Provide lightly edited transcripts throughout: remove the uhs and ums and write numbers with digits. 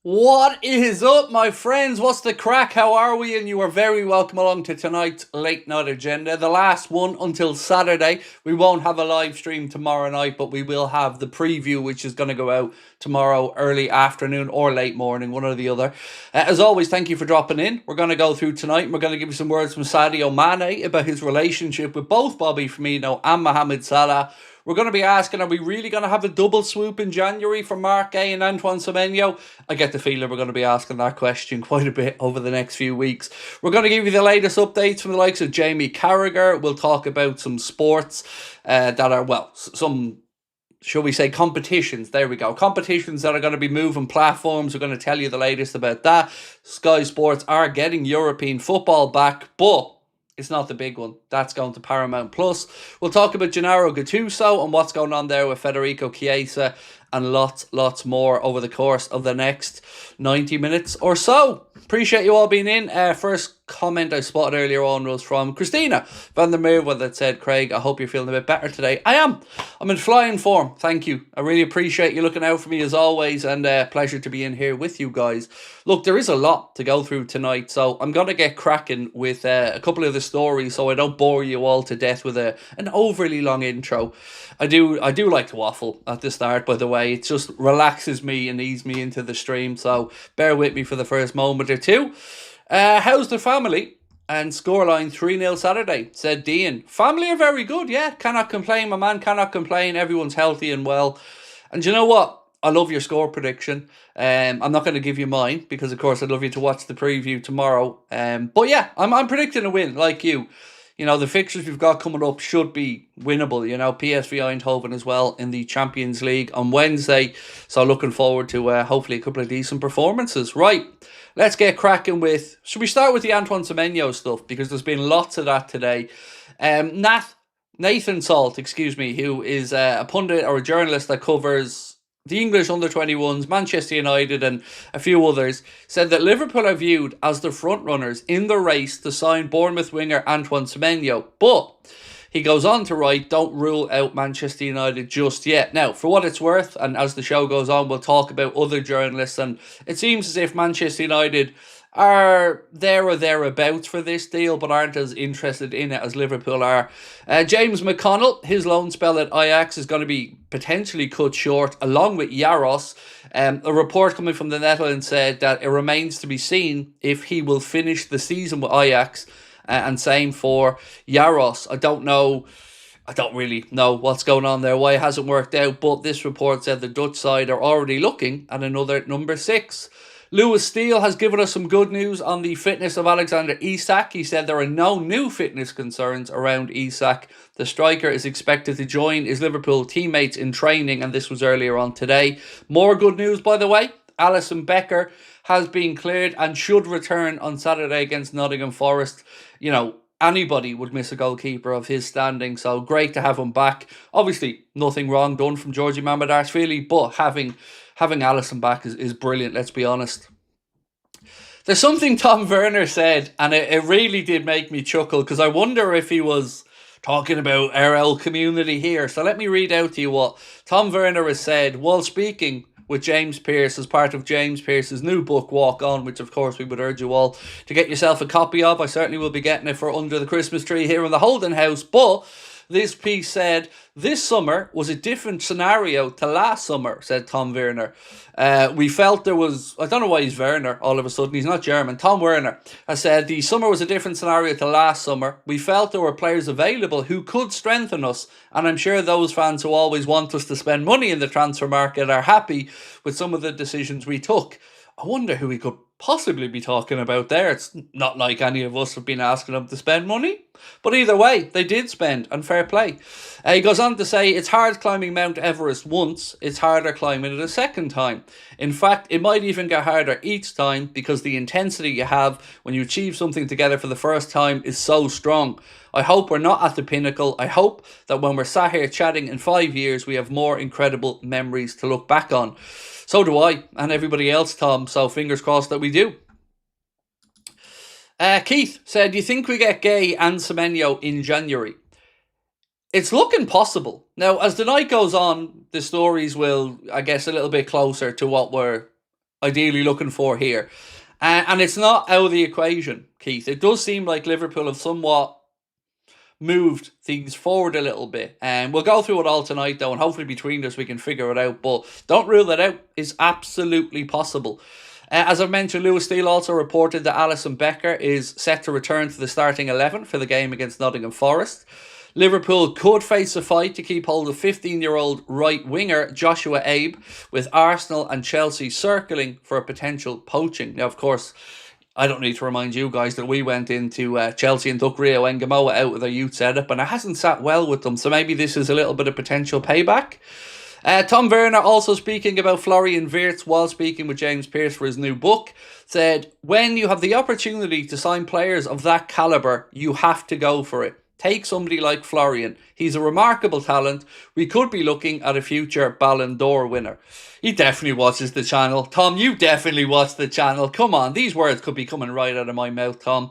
What is up, my friends? What's the crack? How are we? And you are very welcome along to tonight's late night agenda. The last one until Saturday. We won't have a live stream tomorrow night, but we will have the preview, which is going to go out tomorrow early afternoon or late morning, one or the other. As always, thank you for dropping in. We're going to go through tonight and we're going to give you some words from Sadio Mane about his relationship with both Bobby Firmino and Mohamed Salah. We're going to be asking, are we really going to have a double swoop in January for Marc Guéhi and Antoine Semenyo? I get the feeling we're going to be asking that question quite a bit over the next few weeks. We're going to give you the latest updates from the likes of Jamie Carragher. We'll talk about some sports that are, well, some, shall we say, competitions. There we go. Competitions that are going to be moving platforms. We're going to tell you the latest about that. Sky Sports are getting European football back, but it's not the big one. That's going to Paramount Plus. We'll talk about Gennaro Gattuso and what's going on there with Federico Chiesa and lots more over the course of the next 90 minutes or so. Appreciate you all being in. First comment I spotted earlier on was from Christina van der Merwe that said, Craig, I hope you're feeling a bit better today. I am. I'm in flying form. Thank you. I really appreciate you looking out for me as always, and pleasure to be in here with you guys. Look, there is a lot to go through tonight, so I'm going to get cracking with a couple of the stories so I don't bore you all to death with an overly long intro. I do like to waffle at the start, by the way. It just relaxes me and eases me into the stream, so bear with me for the first moment or two. How's the family? And scoreline 3-0 Saturday, said Dean. Family are very good, yeah. Cannot complain, my man, cannot complain. Everyone's healthy and well. And you know what? I love your score prediction. I'm not going to give you mine because, of course, I'd love you to watch the preview tomorrow. But yeah, I'm predicting a win, like you. You know, the fixtures we've got coming up should be winnable. You know, PSV Eindhoven as well in the Champions League on Wednesday. So looking forward to hopefully a couple of decent performances. Right, let's get cracking with... Should we start with the Antoine Semenyo stuff? Because there's been lots of that today. Nathan Salt, who is a pundit or a journalist that covers the English under-21s, Manchester United and a few others, said that Liverpool are viewed as the front-runners in the race to sign Bournemouth winger Antoine Semenyo. But he goes on to write, don't rule out Manchester United just yet. Now, for what it's worth, and as the show goes on, we'll talk about other journalists, and it seems as if Manchester United are there or thereabouts for this deal, but aren't as interested in it as Liverpool are. James McConnell, his loan spell at Ajax is going to be potentially cut short, along with Jaros. A report coming from the Netherlands said that it remains to be seen if he will finish the season with Ajax, and same for Jaros. I don't really know what's going on there, why it hasn't worked out, but this report said the Dutch side are already looking at another number 6. Lewis Steele has given us some good news on the fitness of Alexander Isak. He said there are no new fitness concerns around Isak. The striker is expected to join his Liverpool teammates in training, and this was earlier on today. More good news, by the way. Alisson Becker has been cleared and should return on Saturday against Nottingham Forest. You know, anybody would miss a goalkeeper of his standing, so great to have him back. Obviously, nothing wrong done from Georgie Mamadarsvili, but having Alisson back is brilliant, let's be honest. There's something Tom Werner said, and it really did make me chuckle, because I wonder if he was talking about RL community here. So let me read out to you what Tom Werner has said while speaking with James Pearce as part of James Pearce's new book, Walk On, which of course we would urge you all to get yourself a copy of. I certainly will be getting it for under the Christmas tree here in the Houlden house, but this piece said, this summer was a different scenario to last summer, said Tom Werner. We felt there was, I don't know why he's Werner all of a sudden, he's not German. Tom Werner has said, the summer was a different scenario to last summer. We felt there were players available who could strengthen us, and I'm sure those fans who always want us to spend money in the transfer market are happy with some of the decisions we took. I wonder who he could possibly be talking about there. It's not like any of us have been asking them to spend money. But either way, they did spend, and fair play. He goes on to say, it's hard climbing Mount Everest once, it's harder climbing it a second time. In fact, it might even get harder each time because the intensity you have when you achieve something together for the first time is so strong. I hope we're not at the pinnacle. I hope that when we're sat here chatting in 5 years, we have more incredible memories to look back on. So do I, and everybody else, Tom, so fingers crossed that we do. Keith said, do you think we get Guéhi and Semenyo in January? It's looking possible. Now, as the night goes on, the stories will, I guess, a little bit closer to what we're ideally looking for here. And it's not out of the equation, Keith. It does seem like Liverpool have somewhat moved things forward a little bit. And we'll go through it all tonight, though, and hopefully between us we can figure it out. But don't rule that out. It's absolutely possible. As I've mentioned, Lewis Steele also reported that Alisson Becker is set to return to the starting 11 for the game against Nottingham Forest. Liverpool could face a fight to keep hold of 15-year-old right winger Joshua Abe, with Arsenal and Chelsea circling for a potential poaching. Now, of course, I don't need to remind you guys that we went into Chelsea and took Rio Engamoa out of their youth setup, and it hasn't sat well with them, so maybe this is a little bit of potential payback. Tom Werner, also speaking about Florian Wirtz while speaking with James Pearce for his new book, said, when you have the opportunity to sign players of that calibre, you have to go for it. Take somebody like Florian. He's a remarkable talent. We could be looking at a future Ballon d'Or winner. He definitely watches the channel. Tom, you definitely watch the channel. Come on, these words could be coming right out of my mouth, Tom.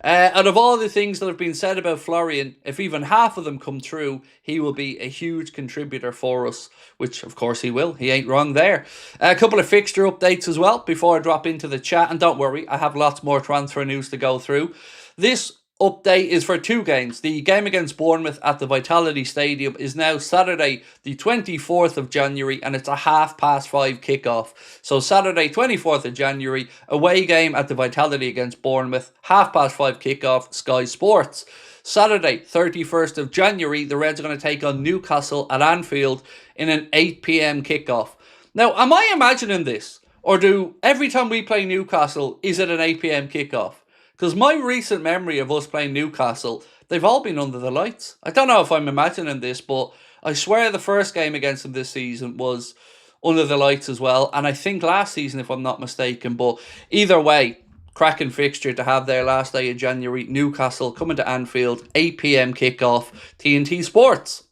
Out of all the things that have been said about Florian, if even half of them come true, he will be a huge contributor for us, which of course he will. He ain't wrong there. A couple of fixture updates as well before I drop into the chat. And don't worry, I have lots more transfer news to go through. This update is for two games. The game against Bournemouth at the Vitality Stadium is now Saturday the 24th of January, and it's a 5:30 kickoff. So Saturday 24th of January, away game at the Vitality against Bournemouth, 5:30 kickoff, Sky Sports. Saturday 31st of January, the Reds are going to take on Newcastle at Anfield in an 8 p.m. kickoff. Now, am I imagining this? Or do every time we play Newcastle, is it an 8 p.m. kickoff? Because my recent memory of us playing Newcastle, they've all been under the lights. I don't know if I'm imagining this, but I swear the first game against them this season was under the lights as well. And I think last season, if I'm not mistaken. But either way, cracking fixture to have their last day of January. Newcastle coming to Anfield, 8 p.m. kickoff, TNT Sports.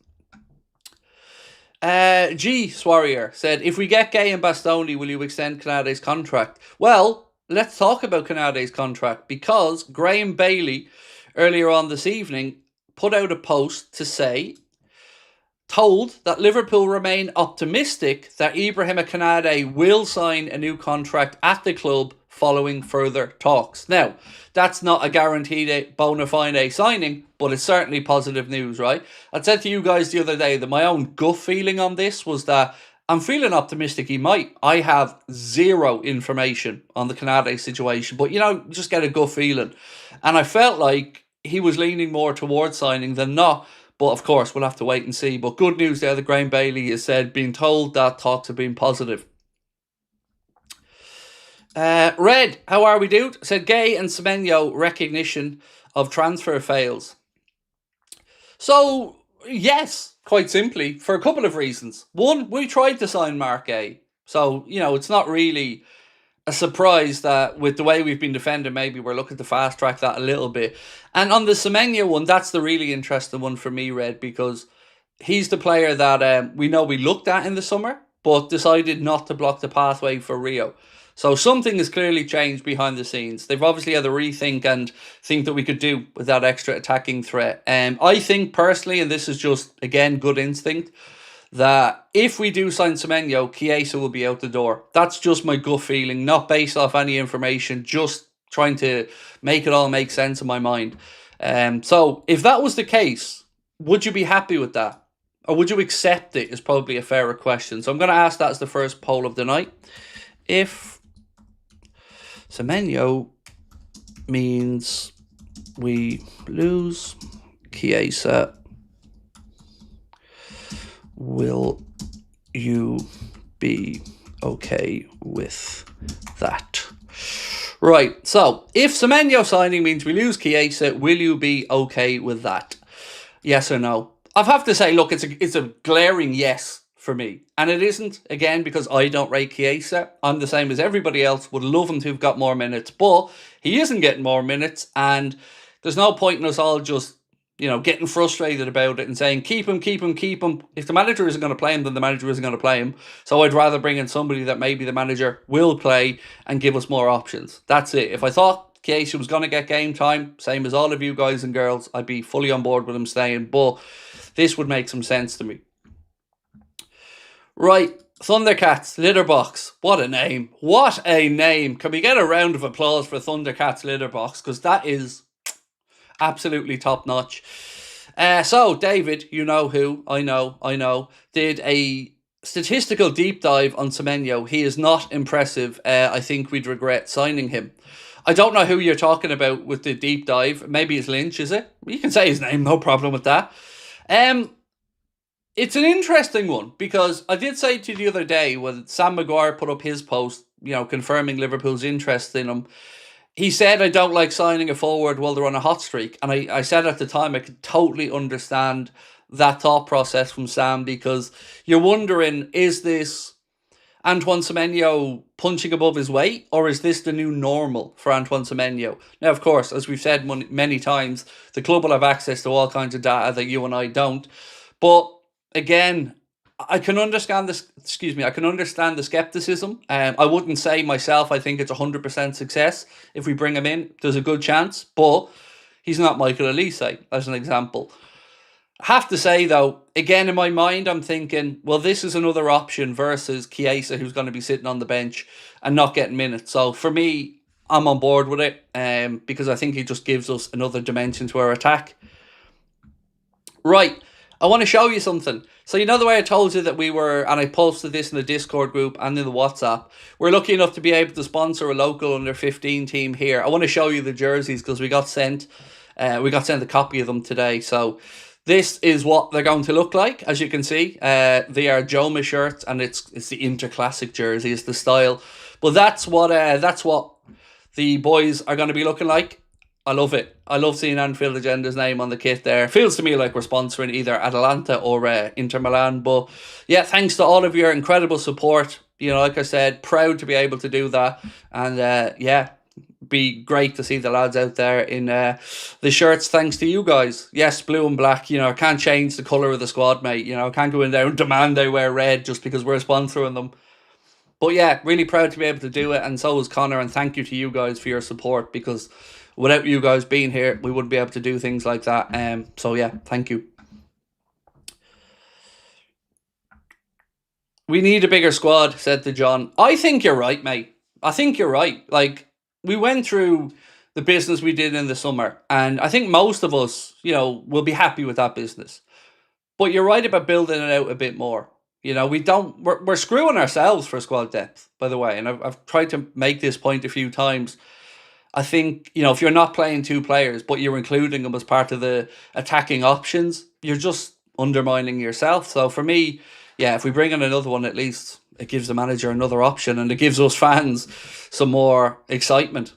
G. Swarrier said, if we get Gay and Bastoni, will you extend Canade's contract? Well, let's talk about Canade's contract, because Graham Bailey earlier on this evening put out a post to say, told that Liverpool remain optimistic that Ibrahim Konate will sign a new contract at the club following further talks. Now, that's not a guaranteed bona fide signing, but it's certainly positive news, right? I said to you guys the other day that my own gut feeling on this was that I'm feeling optimistic he might. I have zero information on the Konate situation, but, you know, just get a gut feeling. And I felt like he was leaning more towards signing than not. But, of course, we'll have to wait and see. But good news there that Graham Bailey has said, being told that talks have been positive. Red, how are we, dude? Said Gay and Semenyo recognition of transfer fails. So, yes. Quite simply, for a couple of reasons. One, we tried to sign Mark A. So, you know, it's not really a surprise that with the way we've been defending, maybe we're looking to fast track that a little bit. And on the Semenyo one, that's the really interesting one for me, Red, because he's the player that we know we looked at in the summer, but decided not to block the pathway for Rio. So something has clearly changed behind the scenes. They've obviously had a rethink and think that we could do with that extra attacking threat. I think personally, and this is just, again, good instinct, that if we do sign Semenyo, Chiesa will be out the door. That's just my gut feeling, not based off any information, just trying to make it all make sense in my mind. So if that was the case, would you be happy with that? Or would you accept it is probably a fairer question. So I'm going to ask that as the first poll of the night. If Semenyo means we lose Chiesa, will you be okay with that? Right, so if Semenyo signing means we lose Chiesa, will you be okay with that? Yes or no? I have to say, look, it's a glaring yes for me. And it isn't, again, because I don't rate Chiesa. I'm the same as everybody else, would love him to have got more minutes, but he isn't getting more minutes, and there's no point in us all just, you know, getting frustrated about it and saying, keep him, keep him, keep him. If the manager isn't going to play him, then the manager isn't going to play him. So I'd rather bring in somebody that maybe the manager will play and give us more options. That's it. If I thought Chiesa was going to get game time, same as all of you guys and girls, I'd be fully on board with him staying, but this would make some sense to me. Right, Thundercats Litterbox. What a name. What a name. Can we get a round of applause for Thundercats Litterbox? Because that is absolutely top notch. So, David, you know who, I know, did a statistical deep dive on Semenyo. He is not impressive. I think we'd regret signing him. I don't know who you're talking about with the deep dive. Maybe it's Lynch, is it? You can say his name, no problem with that. It's an interesting one because I did say to you the other day when Sam Maguire put up his post, confirming Liverpool's interest in him. He said, I don't like signing a forward while they're on a hot streak. And I said at the time, I could totally understand that thought process from Sam because you're wondering, is this Antoine Semenyo punching above his weight, or is this the new normal for Antoine Semenyo? Now, of course, as we've said many times, the club will have access to all kinds of data that you and I don't. But again, I can understand this. I can understand the skepticism. I wouldn't say myself, I think it's 100% success if we bring him in. There's a good chance, but he's not Michael Elise, as an example. I have to say, though, again, in my mind, I'm thinking, well, this is another option versus Chiesa, who's going to be sitting on the bench and not getting minutes. So for me, I'm on board with it because I think he just gives us another dimension to our attack. Right, I want to show you something. So you know the way I told you that we were, and I posted this in the Discord group and in the WhatsApp, we're lucky enough to be able to sponsor a local under 15 team here. I want to show you the jerseys because we got sent a copy of them today. So this is what they're going to look like. As you can see, they are Joma shirts, and it's the Interclassic jersey is the style. But that's what the boys are going to be looking like. I love it. I love seeing Anfield Agenda's name on the kit there. Feels to me like we're sponsoring either Atalanta or Inter Milan. But yeah, thanks to all of your incredible support. Like I said, proud to be able to do that. And be great to see the lads out there in the shirts thanks to you guys. Yes, blue and black. I can't change the colour of the squad, mate. I can't go in there and demand they wear red just because we're sponsoring them. But yeah, really proud to be able to do it. And so is Connor. And thank you to you guys for your support because without you guys being here, we wouldn't be able to do things like that. So yeah, thank you. We need a bigger squad, said to John. I think you're right, mate. I think you're right. Like, we went through the business we did in the summer, and I think most of us, will be happy with that business. But you're right about building it out a bit more. We're screwing ourselves for squad depth, by the way, and I've tried to make this point a few times. I think, if you're not playing two players, but you're including them as part of the attacking options, you're just undermining yourself. So for me, yeah, if we bring in another one, at least it gives the manager another option and it gives us fans some more excitement.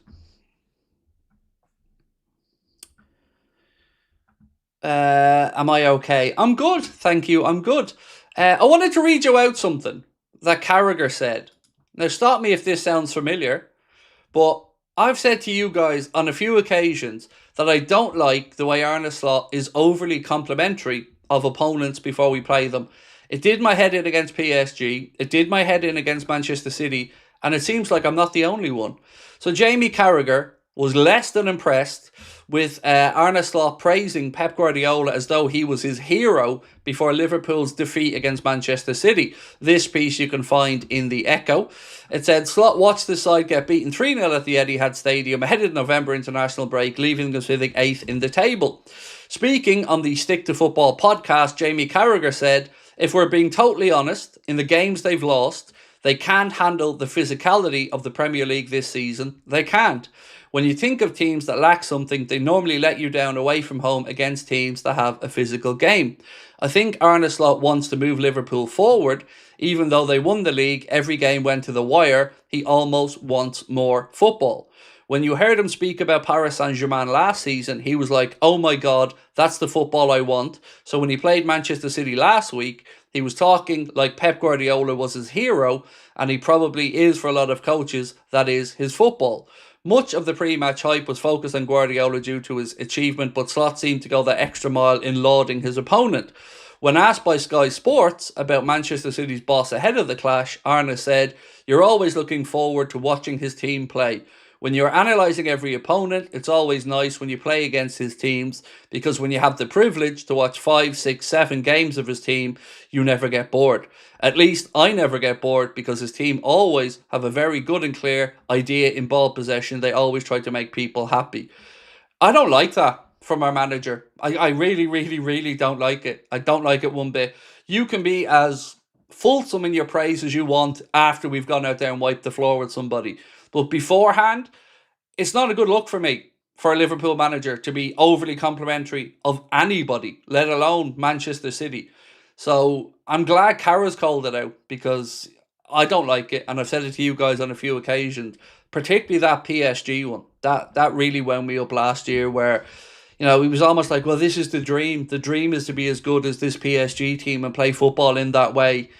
Am I okay? I'm good, thank you, I'm good. I wanted to read you out something that Carragher said. Now, stop me if this sounds familiar, but I've said to you guys on a few occasions that I don't like the way Arne Slot is overly complimentary of opponents before we play them. It did my head in against PSG. It did my head in against Manchester City. And it seems like I'm not the only one. So Jamie Carragher was less than impressed with Arne Slot praising Pep Guardiola as though he was his hero before Liverpool's defeat against Manchester City. This piece you can find in the Echo. It said, Slot watched the side get beaten 3-0 at the Etihad Stadium ahead of the November international break, leaving them sitting 8th in the table. Speaking on the Stick to Football podcast, Jamie Carragher said, if we're being totally honest, in the games they've lost, they can't handle the physicality of the Premier League this season. They can't. When you think of teams that lack something, they normally let you down away from home against teams that have a physical game. I think Arne Slot wants to move Liverpool forward. Even though they won the league, every game went to the wire. He almost wants more football. When you heard him speak about Paris Saint-Germain last season, he was like, oh my God, that's the football I want. So when he played Manchester City last week, he was talking like Pep Guardiola was his hero, and he probably is for a lot of coaches, that is his football. Much of the pre-match hype was focused on Guardiola due to his achievement, but Slot seemed to go the extra mile in lauding his opponent. When asked by Sky Sports about Manchester City's boss ahead of the clash, Arne said, you're always looking forward to watching his team play. When you're analysing every opponent, it's always nice when you play against his teams, because when you have the privilege to watch 5, 6, 7 games of his team, you never get bored. At least I never get bored, because his team always have a very good and clear idea in ball possession. They always try to make people happy. I don't like that from our manager. I really, really, really don't like it. I don't like it one bit. You can be as fulsome in your praise as you want after we've gone out there and wiped the floor with somebody. But beforehand, it's not a good look for me, for a Liverpool manager, to be overly complimentary of anybody, let alone Manchester City. So I'm glad Carragher's called it out, because I don't like it, and I've said it to you guys on a few occasions, particularly that PSG one. That really wound me up last year, where, he was almost like, well, this is the dream. The dream is to be as good as this PSG team and play football in that way.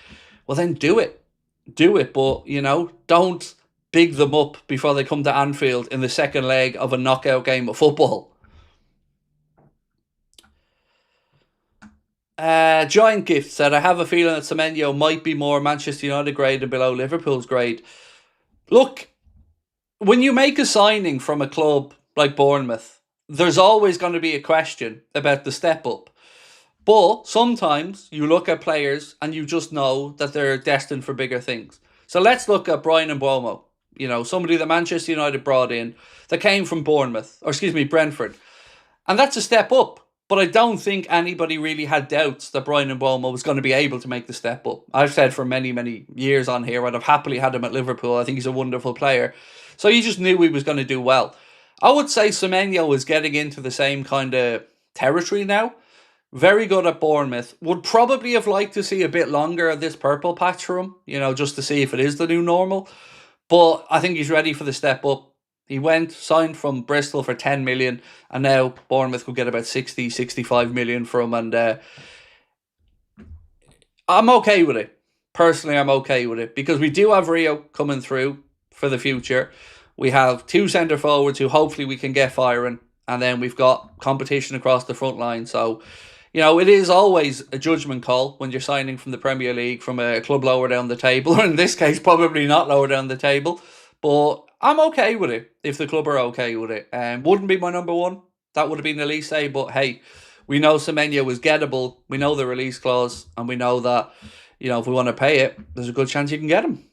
Well, then do it. Do it, but, don't big them up before they come to Anfield in the second leg of a knockout game of football. Giant Gift said, I have a feeling that Semenyo might be more Manchester United grade and below Liverpool's grade. Look, when you make a signing from a club like Bournemouth, there's always going to be a question about the step up. But sometimes you look at players and you just know that they're destined for bigger things. So let's look at Bryan Mbeumo, somebody that Manchester United brought in that came from Brentford. And that's a step up. But I don't think anybody really had doubts that Bryan Mbeumo was going to be able to make the step up. I've said for many, many years on here, I'd have happily had him at Liverpool. I think he's a wonderful player. So you just knew he was going to do well. I would say Semenyo is getting into the same kind of territory now. Very good at Bournemouth. Would probably have liked to see a bit longer of this purple patch for him, just to see if it is the new normal. But I think he's ready for the step up. He signed from Bristol for 10 million, and now Bournemouth could get about 60, 65 million for him. And I'm okay with it. Personally, I'm okay with it, because we do have Rio coming through for the future. We have 2 centre forwards who hopefully we can get firing, and then we've got competition across the front line. So, it is always a judgment call when you're signing from the Premier League from a club lower down the table, or in this case, probably not lower down the table. But I'm okay with it if the club are okay with it. Wouldn't be my number one. That would have been Elise, but hey, we know Semenyo is gettable. We know the release clause, and we know that, if we want to pay it, there's a good chance you can get him.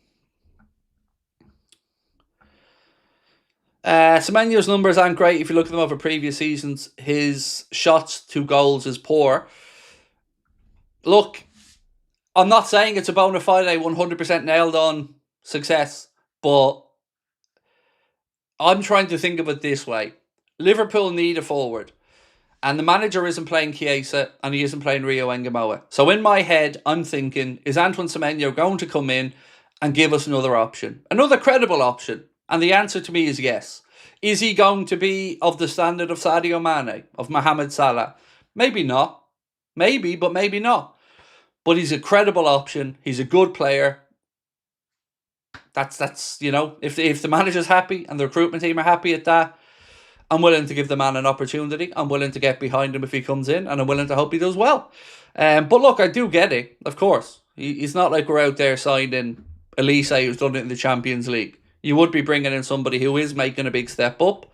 Semenyo's numbers aren't great if you look at them over previous seasons. His shots to goals is poor. Look, I'm not saying it's a bona fide 100% nailed on success, but I'm trying to think of it this way. Liverpool need a forward, and the manager isn't playing Chiesa and he isn't playing Rio Engamoa. So in my head, I'm thinking, is Antoine Semenyo going to come in and give us another option? Another credible option? And the answer to me is yes. Is he going to be of the standard of Sadio Mane, of Mohamed Salah? Maybe not. Maybe, but maybe not. But he's a credible option. He's a good player. That's if the manager's happy and the recruitment team are happy at that, I'm willing to give the man an opportunity. I'm willing to get behind him if he comes in, and I'm willing to hope he does well. But look, I do get it, of course. He's not like we're out there signing Elise, who's done it in the Champions League. You would be bringing in somebody who is making a big step up.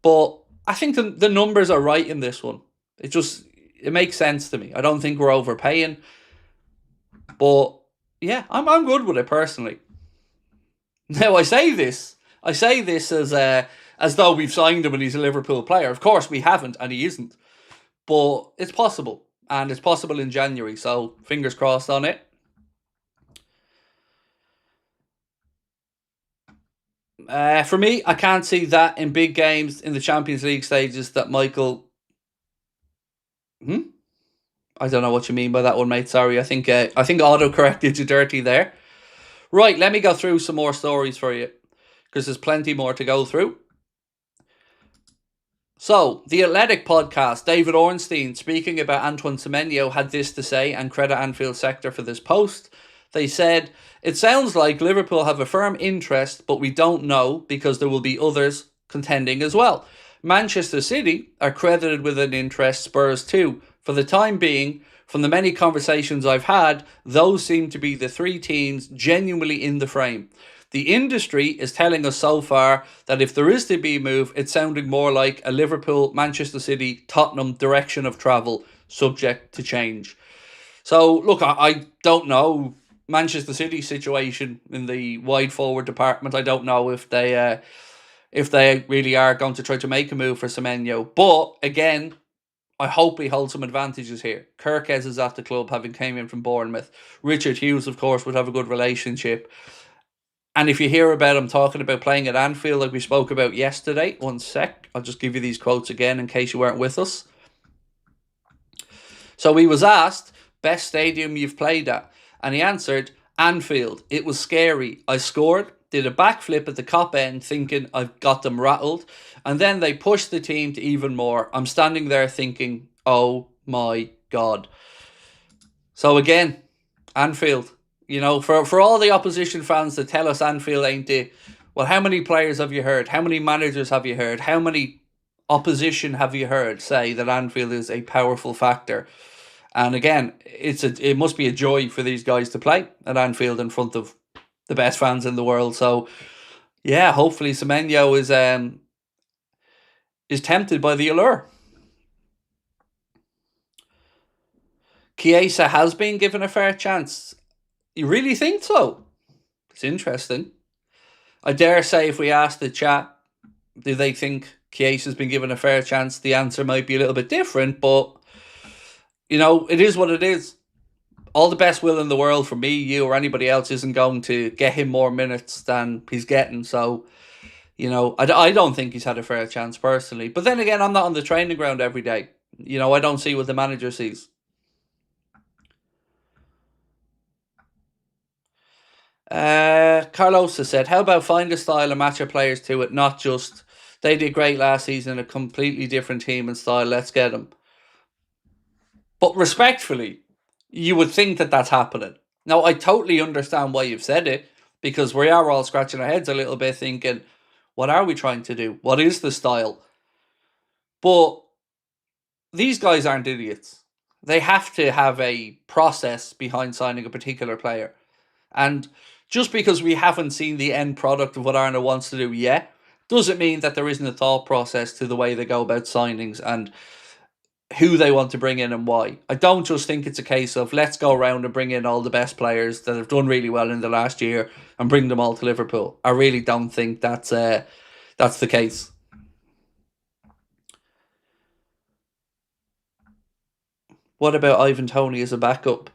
But I think the numbers are right in this one. It makes sense to me. I don't think we're overpaying. But yeah, I'm good with it personally. Now I say this as though we've signed him and he's a Liverpool player. Of course we haven't, and he isn't. But it's possible, and it's possible in January. So fingers crossed on it. For me, I can't see that in big games in the Champions League stages that Michael... I don't know what you mean by that one, mate. Sorry, I think autocorrect did you dirty there. Right, let me go through some more stories for you, because there's plenty more to go through. So, the Athletic podcast, David Ornstein, speaking about Antoine Semenyo, had this to say, and credit Anfield Sector for this post. They said, it sounds like Liverpool have a firm interest, but we don't know because there will be others contending as well. Manchester City are credited with an interest, Spurs too. For the time being, from the many conversations I've had, those seem to be the 3 teams genuinely in the frame. The industry is telling us so far that if there is to be a move, it's sounding more like a Liverpool, Manchester City, Tottenham direction of travel, subject to change. So, look, I don't know Manchester City's situation in the wide forward department. I don't know if they really are going to try to make a move for Semenyo. But, again, I hope he holds some advantages here. Kirkes is at the club, having came in from Bournemouth. Richard Hughes, of course, would have a good relationship. And if you hear about him talking about playing at Anfield like we spoke about yesterday, one sec, I'll just give you these quotes again in case you weren't with us. So he was asked, best stadium you've played at? And he answered, Anfield. It was scary. I scored, did a backflip at the Kop end thinking I've got them rattled. And then they pushed the team to even more. I'm standing there thinking, oh my God. So again, Anfield. You know, for all the opposition fans that tell us Anfield ain't it, well, how many players have you heard? How many managers have you heard? How many opposition have you heard say that Anfield is a powerful factor? And again, it must be a joy for these guys to play at Anfield in front of the best fans in the world. So, yeah, hopefully Semenyo is tempted by the allure. Chiesa has been given a fair chance. You really think so? It's interesting. I dare say if we ask the chat, do they think Chiesa's been given a fair chance, the answer might be a little bit different, but, you know, it is what it is. All the best will in the world for me, you, or anybody else isn't going to get him more minutes than he's getting. So, you know, I don't think he's had a fair chance personally. But then again, I'm not on the training ground every day. You know, I don't see what the manager sees. Carlos has said, how about find a style and match your players to it, not just they did great last season, a completely different team and style, let's get them. But respectfully, you would think that that's happening. Now, I totally understand why you've said it, because we are all scratching our heads a little bit thinking, what are we trying to do? What is the style? But these guys aren't idiots. They have to have a process behind signing a particular player. And just because we haven't seen the end product of what Arne wants to do yet, doesn't mean that there isn't a thought process to the way they go about signings and who they want to bring in and why. I don't just think it's a case of let's go around and bring in all the best players that have done really well in the last year and bring them all to Liverpool. I really don't think that's the case. What about Ivan Toney as a backup?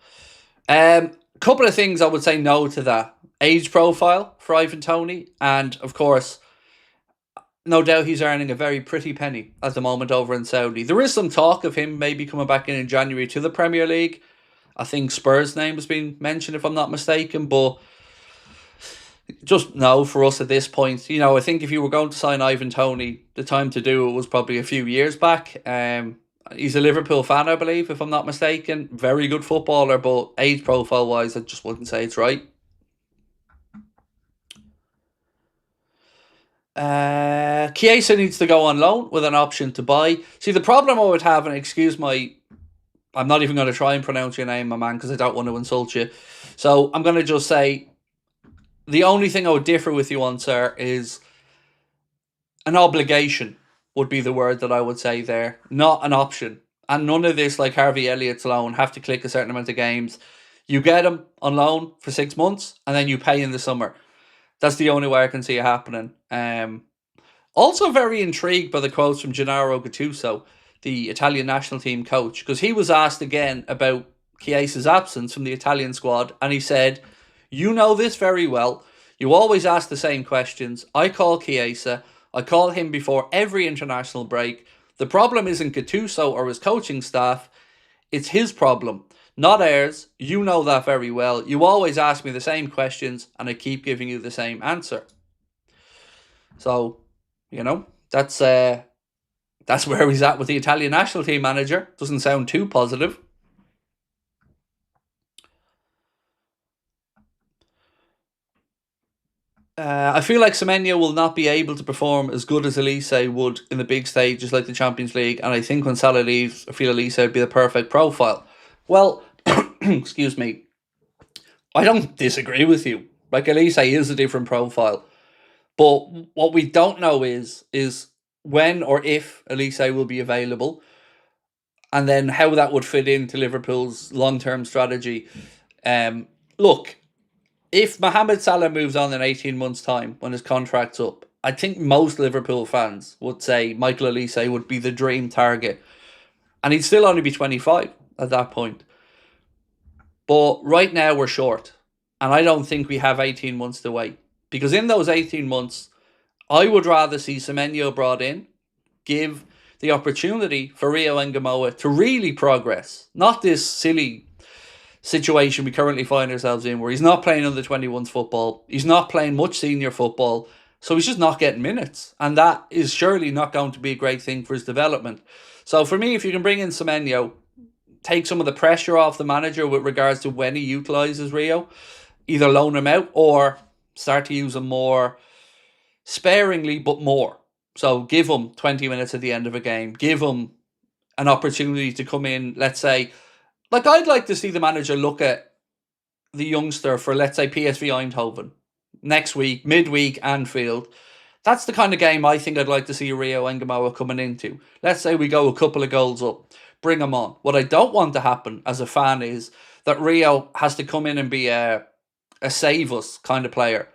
Couple of things I would say no to that. Age profile for Ivan Toney, and of course, no doubt he's earning a very pretty penny at the moment over in Saudi. There is some talk of him maybe coming back in January to the Premier League. I think Spurs' name has been mentioned, if I'm not mistaken, but just no for us at this point. You know, I think if you were going to sign Ivan Toney, the time to do it was probably a few years back. He's a Liverpool fan, I believe, if I'm not mistaken. Very good footballer, but age profile-wise, I just wouldn't say it's right. Chiesa needs to go on loan with an option to buy. See, the problem I would have, and excuse my... I'm not even going to try and pronounce your name, my man, because I don't want to insult you. So I'm going to just say, the only thing I would differ with you on, sir, is an obligation would be the word that I would say there, not an option. And none of this, like Harvey Elliott's loan, have to click a certain amount of games. You get him on loan for 6 months, and then you pay in the summer. That's the only way I can see it happening. Also very intrigued by the quotes from Gennaro Gattuso, the Italian national team coach, because he was asked again about Chiesa's absence from the Italian squad, and he said, you know this very well. You always ask the same questions. I call Chiesa. I call him before every international break. The problem isn't Gattuso or his coaching staff. It's his problem, not ours. You know that very well. You always ask me the same questions, and I keep giving you the same answer. So, you know, that's where he's at with the Italian national team manager. Doesn't sound too positive. I feel like Semenyo will not be able to perform as good as Elise would in the big stages like the Champions League, and I think when Salah leaves, I feel Elise would be the perfect profile. Well, excuse me, I don't disagree with you, Like Elise is a different profile. But what we don't know is when or if Elise will be available, and then how that would fit into Liverpool's long-term strategy. Look, if Mohamed Salah moves on in 18 months' time when his contract's up, I think most Liverpool fans would say Michael Elise would be the dream target. And he'd still only be 25 at that point. But right now we're short. And I don't think we have 18 months to wait. Because in those 18 months, I would rather see Semenyo brought in, give the opportunity for Rio Ngamoa to really progress. Not this silly situation we currently find ourselves in where he's not playing under 21s football. He's not playing much senior football. So he's just not getting minutes. And that is surely not going to be a great thing for his development. So for me, if you can bring in Semenyo, take some of the pressure off the manager with regards to when he utilises Rio, either loan him out or start to use him more sparingly but more. So give him 20 minutes at the end of a game. Give him an opportunity to come in, let's say. Like, I'd like to see the manager look at the youngster for, let's say, PSV Eindhoven. Next week, midweek, Anfield. That's the kind of game I think I'd like to see Rio Ngamoa coming into. Let's say we go a couple of goals up. Bring him on. What I don't want to happen as a fan is that Rio has to come in and be a save us kind of player.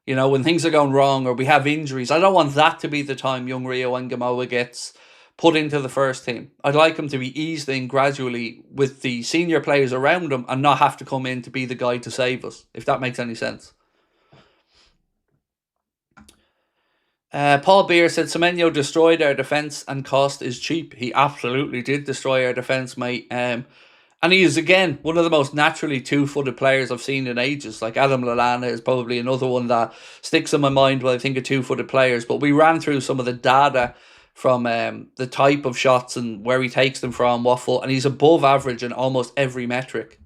You know, when things are going wrong or we have injuries, I don't want that to be the time young Rio Ngamoa gets put into the first team. I'd like him to be eased in gradually with the senior players around him and not have to come in to be the guy to save us, if that makes any sense. Paul Beer said Semenyo destroyed our defence and cost is cheap. He absolutely did destroy our defence, mate. And he is, again, one of the most naturally two-footed players I've seen in ages. Like Adam Lallana is probably another one that sticks in my mind when I think of two-footed players. But we ran through some of the data from the type of shots and where he takes them from, what foot, and he's above average in almost every metric.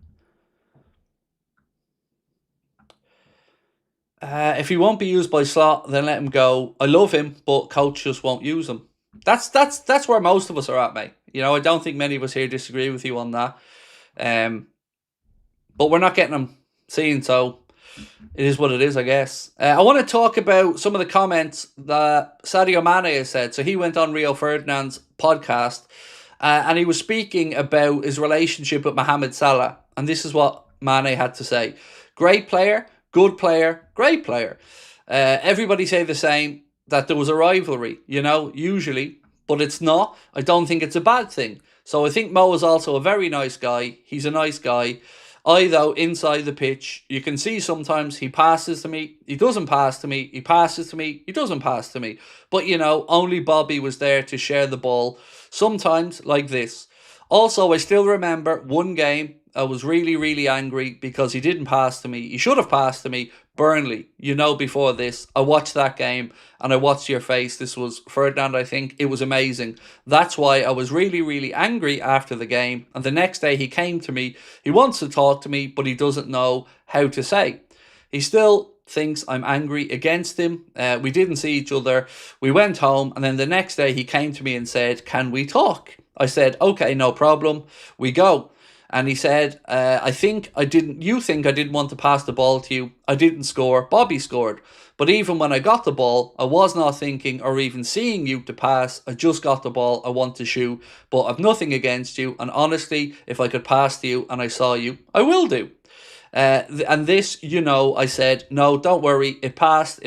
If he won't be used by Slot, then let him go. I love him, but coach just won't use him. That's where most of us are at, mate. You know, I don't think many of us here disagree with you on that. But we're not getting him seen, so it is what it is, I guess. I want to talk about some of the comments that Sadio Mane has said. So he went on Rio Ferdinand's podcast, and he was speaking about his relationship with Mohamed Salah. And this is what Mane had to say. Great player, good player, great player. Everybody say the same, that there was a rivalry, you know, usually. But it's not. I don't think it's a bad thing. So I think Mo is also a very nice guy. He's a nice guy. Though, inside the pitch, you can see sometimes he passes to me, he doesn't pass to me, he passes to me, he doesn't pass to me. But, you know, only Bobby was there to share the ball, sometimes like this. Also, I still remember one game, I was really, really angry because he didn't pass to me. He should have passed to me. Burnley, you know, before this, I watched that game and I watched your face. This was Ferdinand, I think. It was amazing. That's why I was really, really angry after the game. And the next day he came to me. He wants to talk to me, but he doesn't know how to say. He still thinks I'm angry against him. We didn't see each other. We went home, and then the next day he came to me and said, "Can we talk?" I said, "Okay, no problem." We go. And he said, you think I didn't want to pass the ball to you. I didn't score. Bobby scored. But even when I got the ball, I was not thinking or even seeing you to pass. I just got the ball. I want to shoot. But I've nothing against you. And honestly, if I could pass to you and I saw you, I will do. And this, you know, I said, no, don't worry. It passed.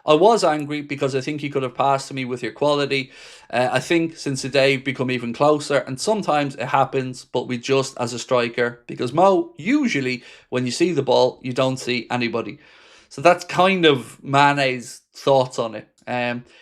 I was angry because I think you could have passed to me with your quality. I think since the day we've become even closer, and sometimes it happens, but we just as a striker, because Mo, usually when you see the ball, you don't see anybody. So that's kind of Mane's thoughts on it.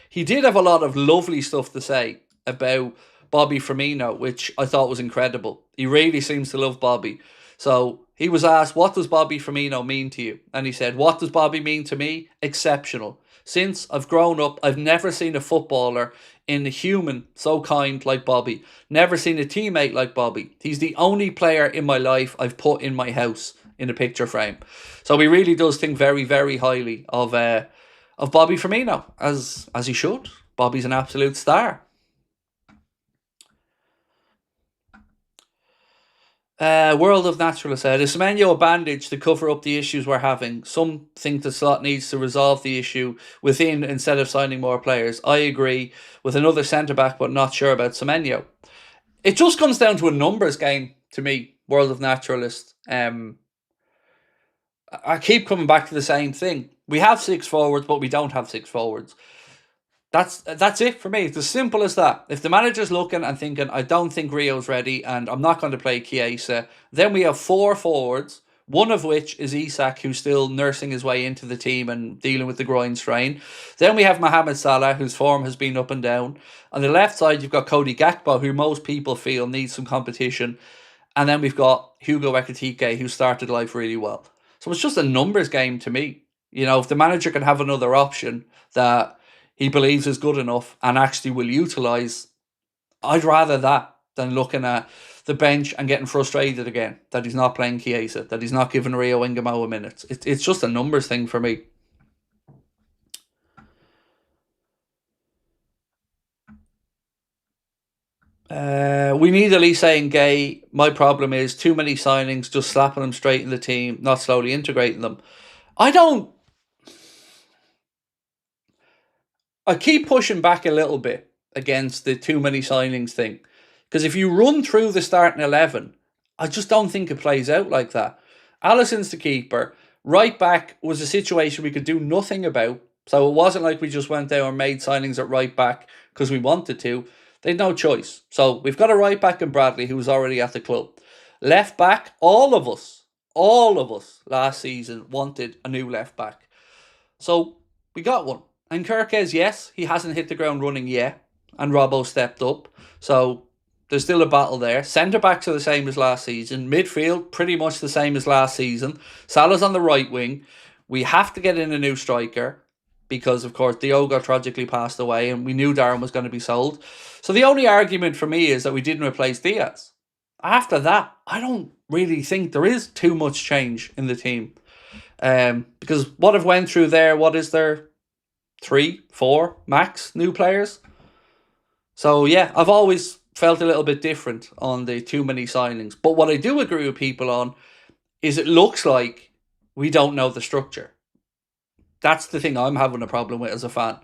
He did have a lot of lovely stuff to say about Bobby Firmino, which I thought was incredible. He really seems to love Bobby. So he was asked, what does Bobby Firmino mean to you? And he said, what does Bobby mean to me? Exceptional. Since I've grown up, I've never seen a footballer in a human so kind like Bobby. Never seen a teammate like Bobby. He's the only player in my life I've put in my house in a picture frame. So he really does think very, very highly of Bobby Firmino, as he should. Bobby's an absolute star. World of Naturalist said, is Semenyo a bandage to cover up the issues we're having? Some think the slot needs to resolve the issue within instead of signing more players. I agree with another centre-back, but not sure about Semenyo. It just comes down to a numbers game to me, World of Naturalist. I keep coming back to the same thing. We have 6 forwards, but we don't have 6 forwards. That's it for me. It's as simple as that. If the manager's looking and thinking, I don't think Rio's ready and I'm not going to play Chiesa, then we have 4 forwards, one of which is Isak, who's still nursing his way into the team and dealing with the groin strain. Then we have Mohamed Salah, whose form has been up and down. On the left side, you've got Cody Gakpo, who most people feel needs some competition. And then we've got Hugo Ekitike, who started life really well. So it's just a numbers game to me. You know, if the manager can have another option that he believes is good enough and actually will utilise, I'd rather that than looking at the bench and getting frustrated again that he's not playing Chiesa, that he's not giving Rio Ingamo a minute. It's just a numbers thing for me. We need Elise and Gay. My problem is too many signings, just slapping them straight in the team, not slowly integrating them. I keep pushing back a little bit against the too many signings thing. Because if you run through the starting 11, I just don't think it plays out like that. Alisson's the keeper. Right back was a situation we could do nothing about. So it wasn't like we just went there and made signings at right back because we wanted to. They had no choice. So we've got a right back in Bradley who was already at the club. Left back, all of us last season wanted a new left back. So we got one. And Kirkes, yes, he hasn't hit the ground running yet. And Robbo stepped up. So there's still a battle there. Centre-backs are the same as last season. Midfield, pretty much the same as last season. Salah's on the right wing. We have to get in a new striker because, of course, Diogo tragically passed away and we knew Darren was going to be sold. So the only argument for me is that we didn't replace Diaz. After that, I don't really think there is too much change in the team. Because what have went through there, what is there? 3, 4 max new players. So yeah, I've always felt a little bit different on the too many signings. But what I do agree with people on is it looks like we don't know the structure. That's the thing I'm having a problem with as a fan.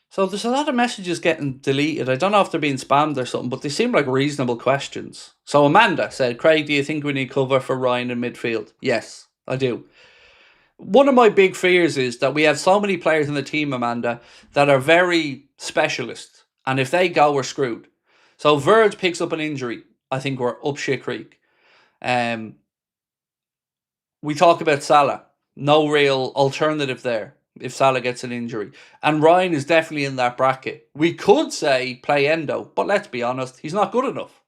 So there's a lot of messages getting deleted. I don't know if they're being spammed or something, but they seem like reasonable questions. So Amanda said, Craig, do you think we need cover for Ryan in midfield? Yes, I do. One of my big fears is that we have so many players in the team, Amanda, that are very specialist. And if they go, we're screwed. So Verge picks up an injury. I think we're up shit creek. We talk about Salah. No real alternative there if Salah gets an injury. And Ryan is definitely in that bracket. We could say play Endo, but let's be honest, he's not good enough.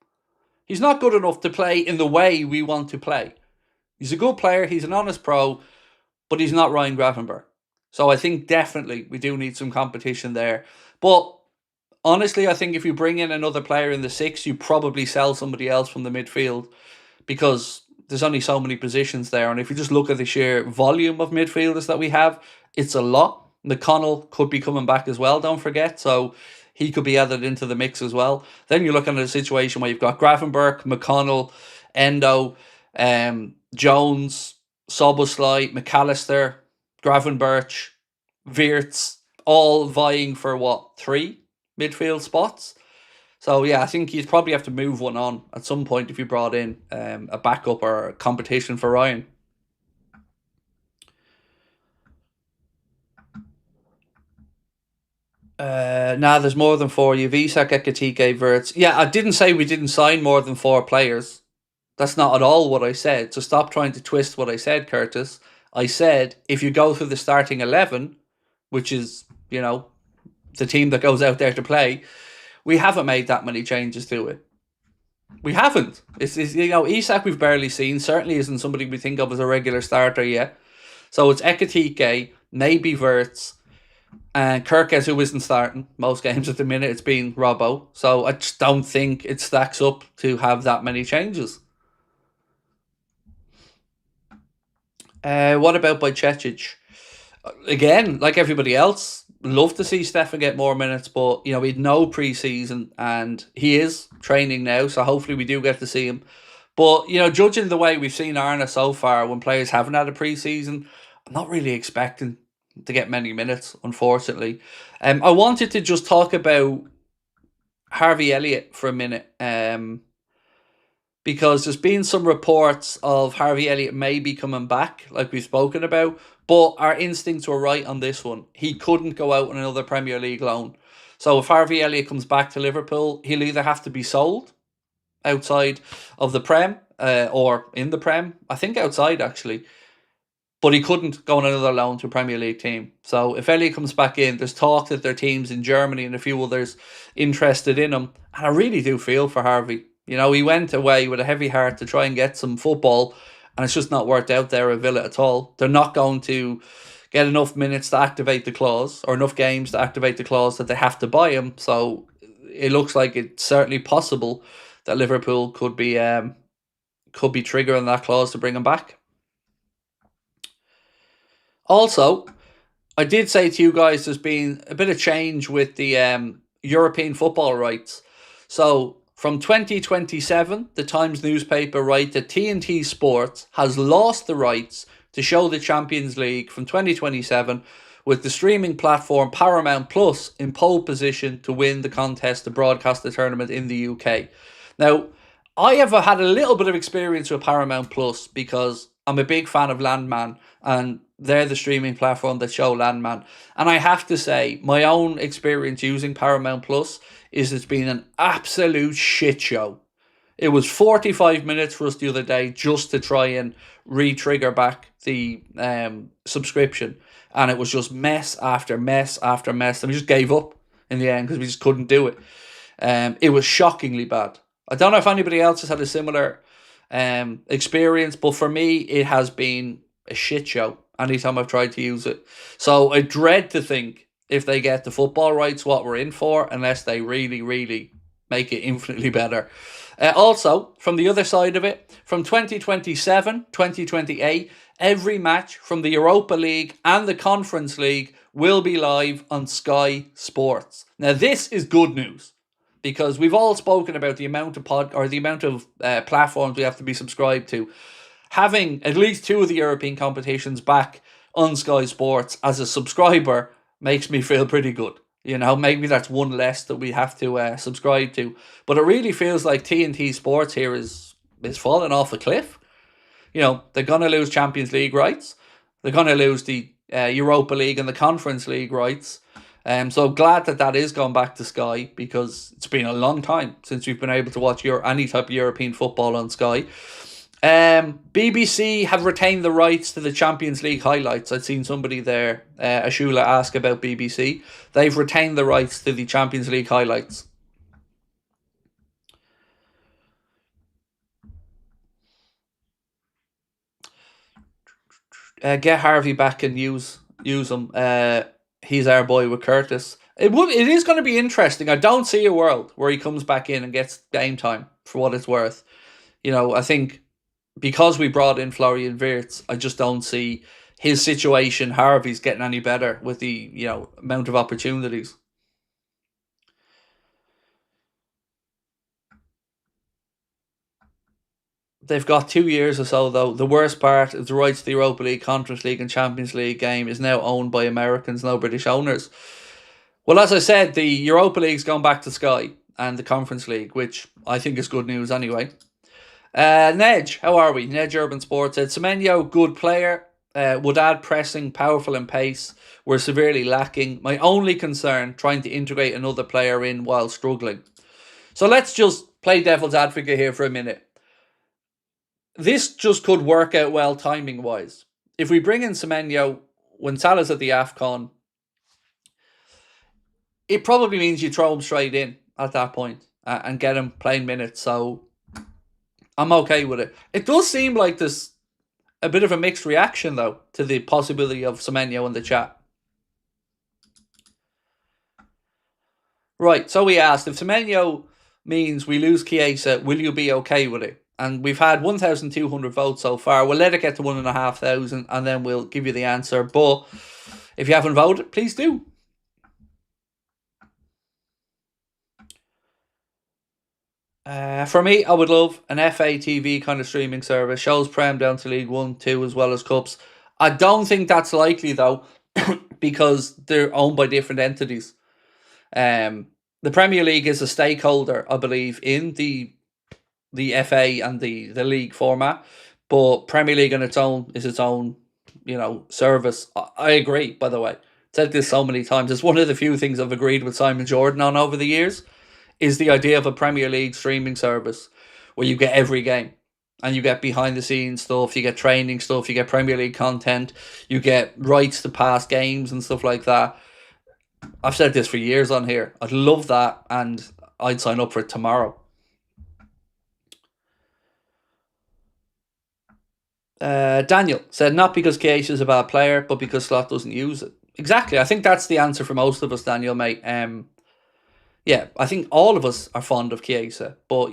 He's not good enough to play in the way we want to play. He's a good player, he's an honest pro, but he's not Ryan Gravenberch. So I think definitely we do need some competition there. But honestly, I think if you bring in another player in the 6, you probably sell somebody else from the midfield because there's only so many positions there. And if you just look at the sheer volume of midfielders that we have, it's a lot. McConnell could be coming back as well, don't forget. So he could be added into the mix as well. Then you're looking at a situation where you've got Gravenberch, McConnell, Endo, Jones, Soboslai, McAllister, Gravenberch, Wirtz, all vying for what, 3 midfield spots? So yeah, I think you'd probably have to move one on at some point if you brought in a backup or a competition for Ryan. There's more than 4. You've Isak, Ekitike, Wirtz. Yeah, I didn't say we didn't sign more than 4 players. That's not at all what I said. So stop trying to twist what I said, Curtis. I said if you go through the starting 11, which is, you know, the team that goes out there to play, we haven't made that many changes to it. We haven't. It's you know, Isak we've barely seen. Certainly isn't somebody we think of as a regular starter yet. So it's Ekitike, maybe Wirtz, and Kirkes, who isn't starting most games at the minute. It's been Robbo. So I just don't think it stacks up to have that many changes. What about Bajcetic? Again, like everybody else, love to see Stefan get more minutes, but we had no pre-season, and he is training now, so hopefully we do get to see him. But judging the way we've seen Arne so far, when players haven't had a pre-season, I'm not really expecting to get many minutes, unfortunately. I wanted to just talk about Harvey Elliott for a minute, because there's been some reports of Harvey Elliott may be coming back, like we've spoken about, but our instincts were right on this one. He couldn't go out on another Premier League loan. So if Harvey Elliott comes back to Liverpool, he'll either have to be sold outside of the Prem, or in the Prem. I think outside, actually. But he couldn't go on another loan to a Premier League team. So if Elliott comes back in, there's talk that there are teams in Germany and a few others interested in him. And I really do feel for Harvey. He went away with a heavy heart to try and get some football, and it's just not worked out there at Villa at all. They're not going to get enough minutes to activate the clause, or enough games to activate the clause that they have to buy him. So it looks like it's certainly possible that Liverpool could be triggering that clause to bring him back. Also, I did say to you guys there's been a bit of change with the European football rights. So from 2027, the Times newspaper write that TNT Sports has lost the rights to show the Champions League from 2027, with the streaming platform Paramount Plus in pole position to win the contest to broadcast the tournament in the UK. Now, I have had a little bit of experience with Paramount Plus because I'm a big fan of Landman, and they're the streaming platform that show Landman. And I have to say, my own experience using Paramount Plus is it's been an absolute shit show. It was 45 minutes for us the other day just to try and re-trigger back the subscription. And it was just mess after mess after mess. And we just gave up in the end because we just couldn't do it. It was shockingly bad. I don't know if anybody else has had a similar experience, but for me, it has been a shit show anytime I've tried to use it. So I dread to think if they get the football rights what we're in for, unless they really, really make it infinitely better. Also, from the other side of it, from 2027, 2028, every match from the Europa League and the Conference League will be live on Sky Sports. Now, this is good news, because we've all spoken about the amount of platforms we have to be subscribed to. Having at least two of the European competitions back on Sky Sports as a subscriber makes me feel pretty good. Maybe that's one less that we have to subscribe to. But it really feels like TNT Sports here is falling off a cliff. They're going to lose Champions League rights. They're going to lose the Europa League and the Conference League rights. So glad that is going back to Sky, because it's been a long time since we've been able to watch any type of European football on Sky. BBC have retained the rights to the Champions League highlights. I'd seen somebody there, Ashula, ask about BBC. They've retained the rights to the Champions League highlights. Get Harvey back and use him. He's our boy with Curtis. It is going to be interesting. I don't see a world where he comes back in and gets game time, for what it's worth. I think because we brought in Florian Wirtz, I just don't see his situation, Harvey's, getting any better with the amount of opportunities. They've got 2 years or so, though. The worst part is the rights to the Europa League, Conference League and Champions League game is now owned by Americans, no British owners. Well, as I said, the Europa League's gone back to Sky, and the Conference League, which I think is good news anyway. Nedge, how are we? Nedge Urban Sports said, Semenyo, good player, would add pressing, powerful and pace. We're severely lacking. My only concern, trying to integrate another player in while struggling. So let's just play devil's advocate here for a minute. This just could work out well timing-wise. If we bring in Semenyo when Salah's at the AFCON, it probably means you throw him straight in at that point and get him playing minutes. So I'm okay with it. It does seem like there's a bit of a mixed reaction, though, to the possibility of Semenyo in the chat. Right, so we asked, if Semenyo means we lose Chiesa, will you be okay with it? And we've had 1,200 votes so far. We'll let it get to 1,500 and then we'll give you the answer. But if you haven't voted, please do. For me, I would love an FA TV kind of streaming service. Shows Prem down to League 1, 2, as well as Cups. I don't think that's likely, though, because they're owned by different entities. Um, the Premier League is a stakeholder, I believe, in the FA and the league format, but Premier League on its own is its own, service. I agree, by the way. I've said this so many times. It's one of the few things I've agreed with Simon Jordan on over the years, is the idea of a Premier League streaming service where you get every game and you get behind the scenes stuff, you get training stuff, you get Premier League content, you get rights to past games and stuff like that. I've said this for years on here. I'd love that, and I'd sign up for it tomorrow. Daniel said, not because Chiesa is a bad player, but because Slot doesn't use it. Exactly. I think that's the answer for most of us, Daniel, mate. Yeah, I think all of us are fond of Chiesa, but,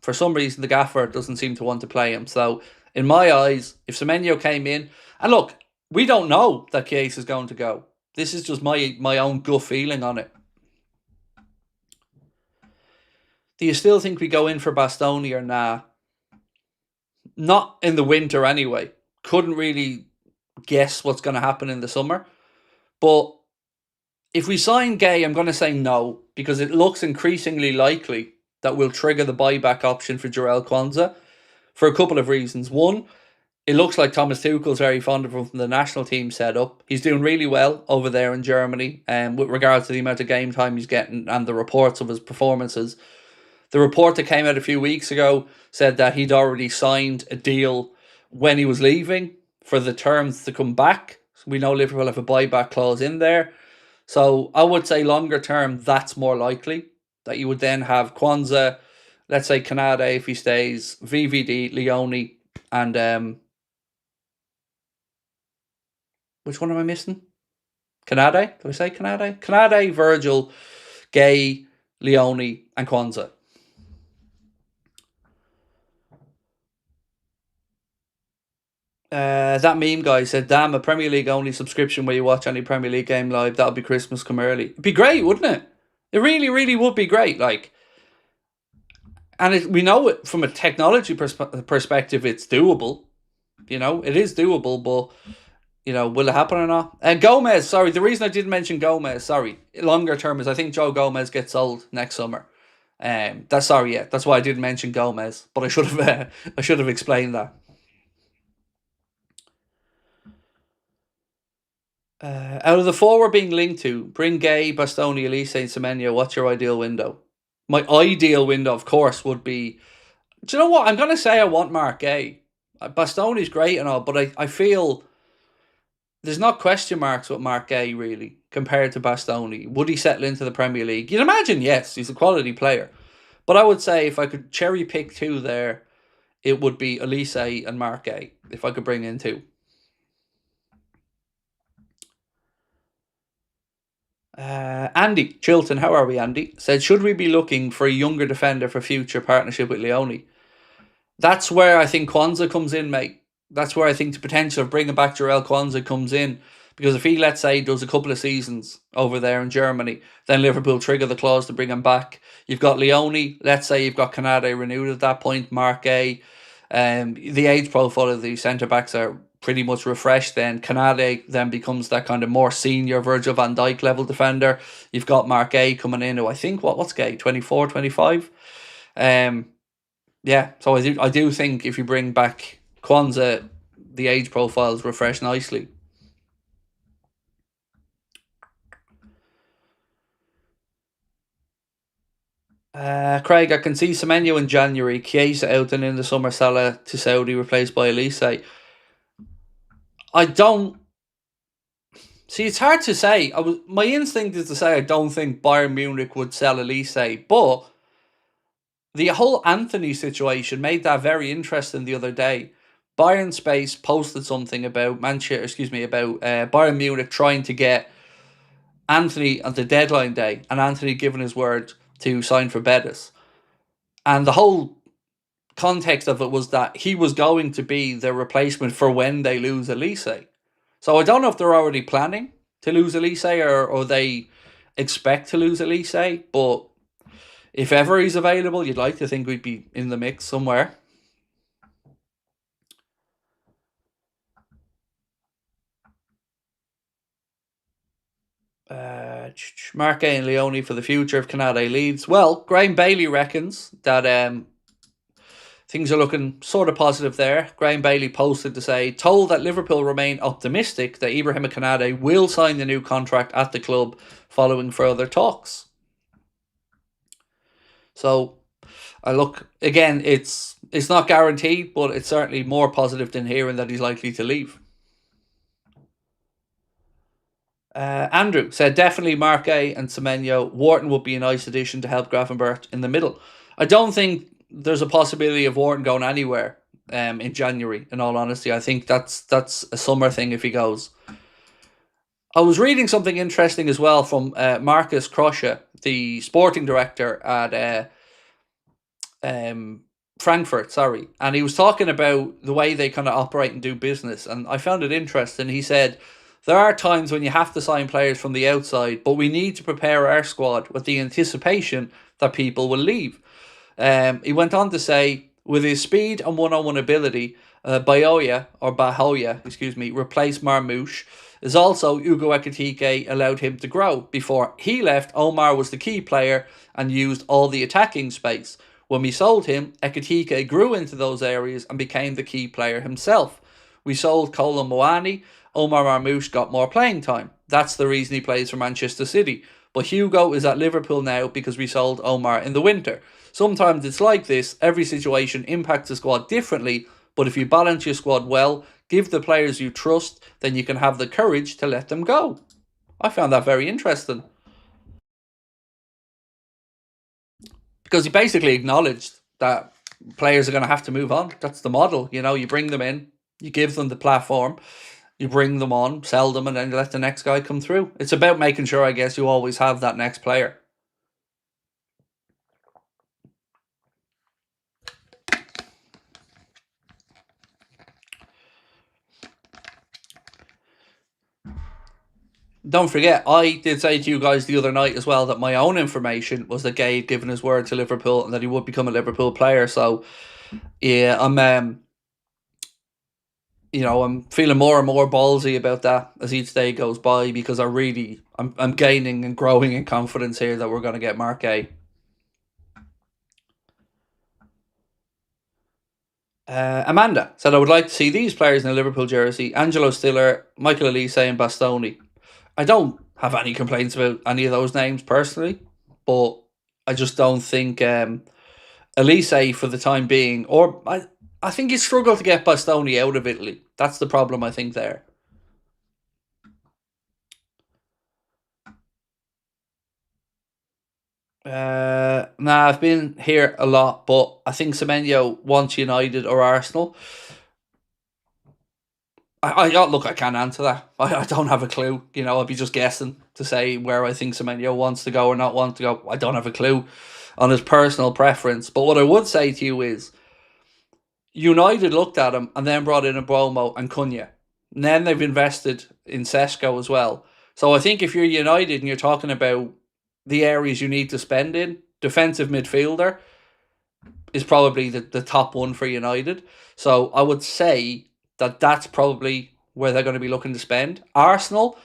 for some reason, the gaffer doesn't seem to want to play him. So, in my eyes, if Semenyo came in, and look, we don't know that Chiesa is going to go. This is just my own gut feeling on it. Do you still think we go in for Bastoni or nah? Not in the winter anyway. Couldn't really guess what's going to happen in the summer. But if we sign Gay, I'm going to say no, because it looks increasingly likely that we'll trigger the buyback option for Jarell Kwanzaa for a couple of reasons. One, it looks like Thomas Tuchel's very fond of him from the national team setup. He's doing really well over there in Germany, with regards to the amount of game time he's getting and the reports of his performances. The report that came out a few weeks ago said that he'd already signed a deal when he was leaving for the terms to come back. We know Liverpool have a buyback clause in there. So I would say longer term, that's more likely. That you would then have Kwanzaa, let's say Canada if he stays, VVD, Leone, and which one am I missing? Canada? Did I say Canada? Canada, Virgil, Gay, Leone, and Kwanzaa. That meme guy said, damn, a Premier League only subscription where you watch any Premier League game live, that'll be Christmas come early. It'd be great, wouldn't it? It really, really would be great. And we know it from a technology perspective, it's doable. It is doable, but, will it happen or not? And Gomez, sorry, the reason I didn't mention Gomez, longer term is I think Joe Gomez gets sold next summer. That's why I didn't mention Gomez, but I should have explained that. Out of the four we're being linked to, bring Gay, Bastoni, Elise, and Semenyo. What's your ideal window? My ideal window, of course, would be... Do you know what? I'm going to say I want Mark Gay. Bastoni's great and all, but I feel there's not question marks with Mark Gay, really, compared to Bastoni. Would he settle into the Premier League? You'd imagine, yes. He's a quality player. But I would say if I could cherry pick two there, it would be Elise and Mark Gay, if I could bring in two. Andy Chilton, how are we, Andy? Said, should we be looking for a younger defender for future partnership with Leone? That's where I think Kwanzaa comes in, mate. That's where I think the potential of bringing back Jarell Kwanzaa comes in. Because if he, let's say, does a couple of seasons over there in Germany, then Liverpool trigger the clause to bring him back. You've got Leone, let's say you've got Canada renewed at that point, Mark Gay. The age profile of the centre-backs are pretty much refreshed then. Canada then becomes that kind of more senior Virgil van Dijk level defender. You've got Mark Gay coming in, who I think, what's Gay, 24, 25? Yeah, so I do think if you bring back Kwanzaa, the age profiles refresh nicely. Craig, I can see Semenyo in January, Chiesa out and in the summer, Salah to Saudi replaced by Elise. I don't... See, it's hard to say. My instinct is to say I don't think Bayern Munich would sell Elise, but the whole Anthony situation made that very interesting the other day. Bayern Space posted something about Bayern Munich trying to get Anthony at the deadline day, and Anthony giving his word to sign for Betis. And the whole context of it was that he was going to be the replacement for when they lose Elise. So I don't know if they're already planning to lose Elise or they expect to lose Elise, but If ever he's available, you'd like to think we'd be in the mix somewhere. Marque and Leone for the future if Canade leaves. Well, Graham Bailey reckons that things are looking sort of positive there. Graham Bailey posted to say, told that Liverpool remain optimistic that Ibrahim Canade will sign the new contract at the club following further talks. So, I look, again, it's not guaranteed, but it's certainly more positive than hearing that he's likely to leave. Andrew said, definitely Marque and Semenyo. Wharton would be a nice addition to help Gravenberch in the middle. I don't think there's a possibility of Wharton going anywhere in January, in all honesty. I think that's a summer thing if he goes. I was reading something interesting as well from Marcus Krosche, the sporting director at Frankfurt, and he was talking about the way they kind of operate and do business, and I found it interesting. He said, there are times when you have to sign players from the outside, but we need to prepare our squad with the anticipation that people will leave. He went on to say, with his speed and one-on-one ability, Bahoya replaced Marmouche, is also Ugo Ekitike allowed him to grow. Before he left, Omar was the key player and used all the attacking space. When we sold him, Ekitike grew into those areas and became the key player himself. We sold Kolo Muani, Omar Marmouche got more playing time. That's the reason he plays for Manchester City. But Hugo is at Liverpool now because we sold Omar in the winter. Sometimes it's like this, every situation impacts the squad differently, but if you balance your squad well, give the players you trust, then you can have the courage to let them go. I found that very interesting. Because he basically acknowledged that players are going to have to move on. That's the model. You bring them in, you give them the platform, you bring them on, sell them, and then you let the next guy come through. It's about making sure, I guess, you always have that next player. Don't forget, I did say to you guys the other night as well that my own information was that Gay had given his word to Liverpool and that he would become a Liverpool player. So, yeah, I'm feeling more and more ballsy about that as each day goes by, because I'm gaining and growing in confidence here that we're going to get Marque. Amanda said, I would like to see these players in a Liverpool jersey: Angelo Stiller, Michael Elise and Bastoni. I don't have any complaints about any of those names personally, but I just don't think Elise for the time being, or I think he struggled to get Bastoni out of Italy. That's the problem, I think, there. I've been here a lot, but I think Semenyo wants United or Arsenal. Look, I can't answer that. I don't have a clue. I'd be just guessing to say where I think Semenyo wants to go or not want to go. I don't have a clue on his personal preference. But what I would say to you is, United looked at him and then brought in a Bromo and Cunha. And then they've invested in Sesko as well. So I think if you're United and you're talking about the areas you need to spend in, defensive midfielder is probably the top one for United. So I would say that's probably where they're going to be looking to spend. Arsenal,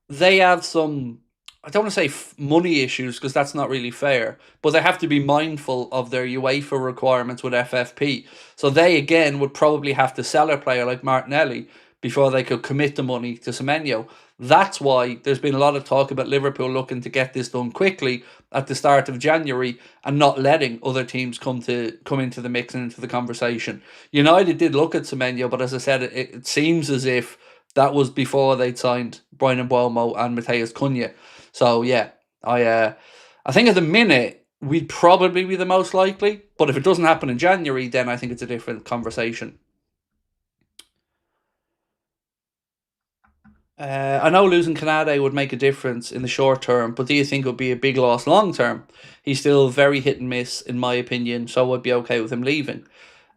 they have some, I don't want to say money issues because that's not really fair, but they have to be mindful of their UEFA requirements with FFP. So they, again, would probably have to sell a player like Martinelli before they could commit the money to Semenyo. That's why there's been a lot of talk about Liverpool looking to get this done quickly at the start of January and not letting other teams come into the mix and into the conversation. United did look at Semenyo, but as I said, it seems as if that was before they'd signed Brian Mbeumo and Matheus Cunha. So yeah, I think at the minute we'd probably be the most likely, but if it doesn't happen in January, then I think it's a different conversation. I know losing Canade would make a difference in the short term, but do you think it would be a big loss long term? He's still very hit and miss, in my opinion, so I'd be okay with him leaving.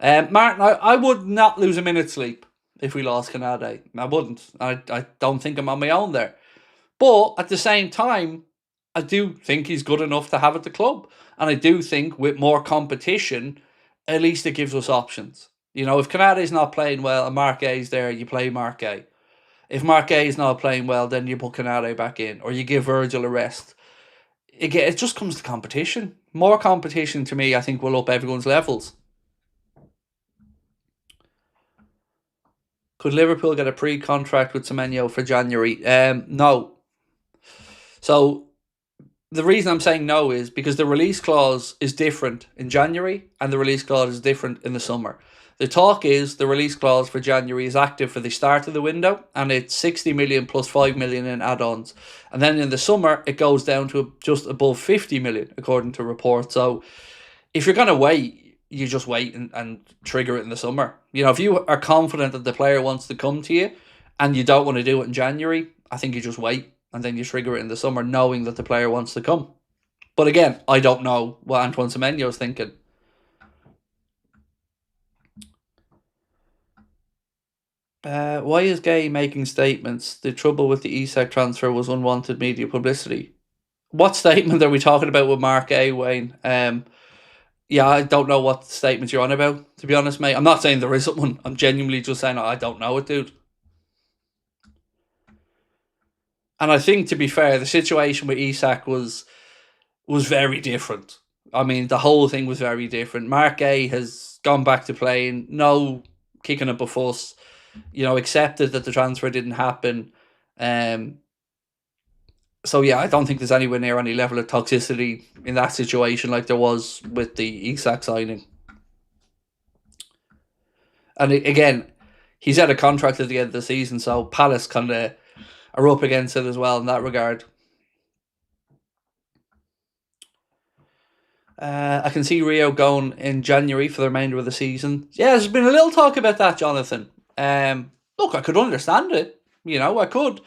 Martin, I would not lose a minute's sleep if we lost Canade. I wouldn't. I don't think I'm on my own there. But at the same time, I do think he's good enough to have at the club. And I do think with more competition, at least it gives us options. You know, if Canade's not playing well and Mark A's there, you play Mark A. If Mark A is not playing well, then you put Canade back in, or you give Virgil a rest. Again, it just comes to competition. More competition, to me, I think, will up everyone's levels. Could Liverpool get a pre-contract with Semenyo for January? No. So the reason I'm saying no is because the release clause is different in January and the release clause is different in the summer. The talk is the release clause for January is active for the start of the window and it's 60 million plus 5 million in add-ons. And then in the summer, it goes down to just above 50 million, according to reports. So if you're going to wait, you just wait and trigger it in the summer. You know, if you are confident that the player wants to come to you and you don't want to do it in January, I think you just wait and then you trigger it in the summer knowing that the player wants to come. But again, I don't know what Antoine Semenyo is thinking. Why is Gay making statements? The trouble with the Isak transfer was unwanted media publicity. What statement are we talking about with Mark A, Wayne? Yeah, I don't know what statement you're on about, to be honest, mate. I'm not saying there isn't one. I'm genuinely just saying I don't know it, dude. And I think, to be fair, the situation with Isak was very different. I mean, the whole thing was very different. Mark A has gone back to playing, no kicking up a fuss, you know, accepted that the transfer didn't happen. So, yeah, I don't think there's anywhere near any level of toxicity in that situation like there was with the Isak signing. And again, he's had a contract at the end of the season, so Palace kind of are up against it as well in that regard. I can see Rio going in January for the remainder of the season. Yeah, there's been a little talk about that, Jonathan. Look, I could understand it. You know, I could.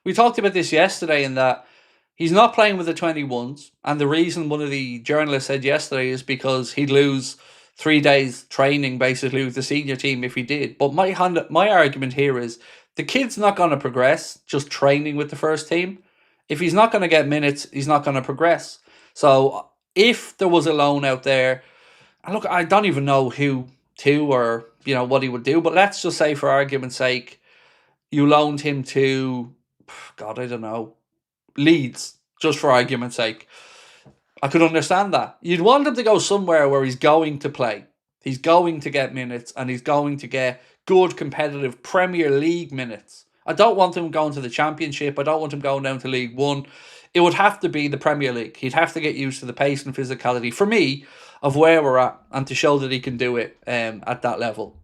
We talked about this yesterday in that he's not playing with the 21s. And the reason one of the journalists said yesterday is because he'd lose 3 days training basically with the senior team if he did. But my argument here is the kid's not going to progress just training with the first team. If he's not going to get minutes, he's not going to progress. So if there was a loan out there, and look, I don't even know who to or, you know, what he would do, but let's just say for argument's sake, you loaned him to, God, I don't know, Leeds, just for argument's sake. I could understand that. You'd want him to go somewhere where he's going to play. He's going to get minutes and he's going to get good competitive Premier League minutes. I don't want him going to the Championship. I don't want him going down to League One. It would have to be the Premier League. He'd have to get used to the pace and physicality, for me, of where we're at and to show that he can do it at that level.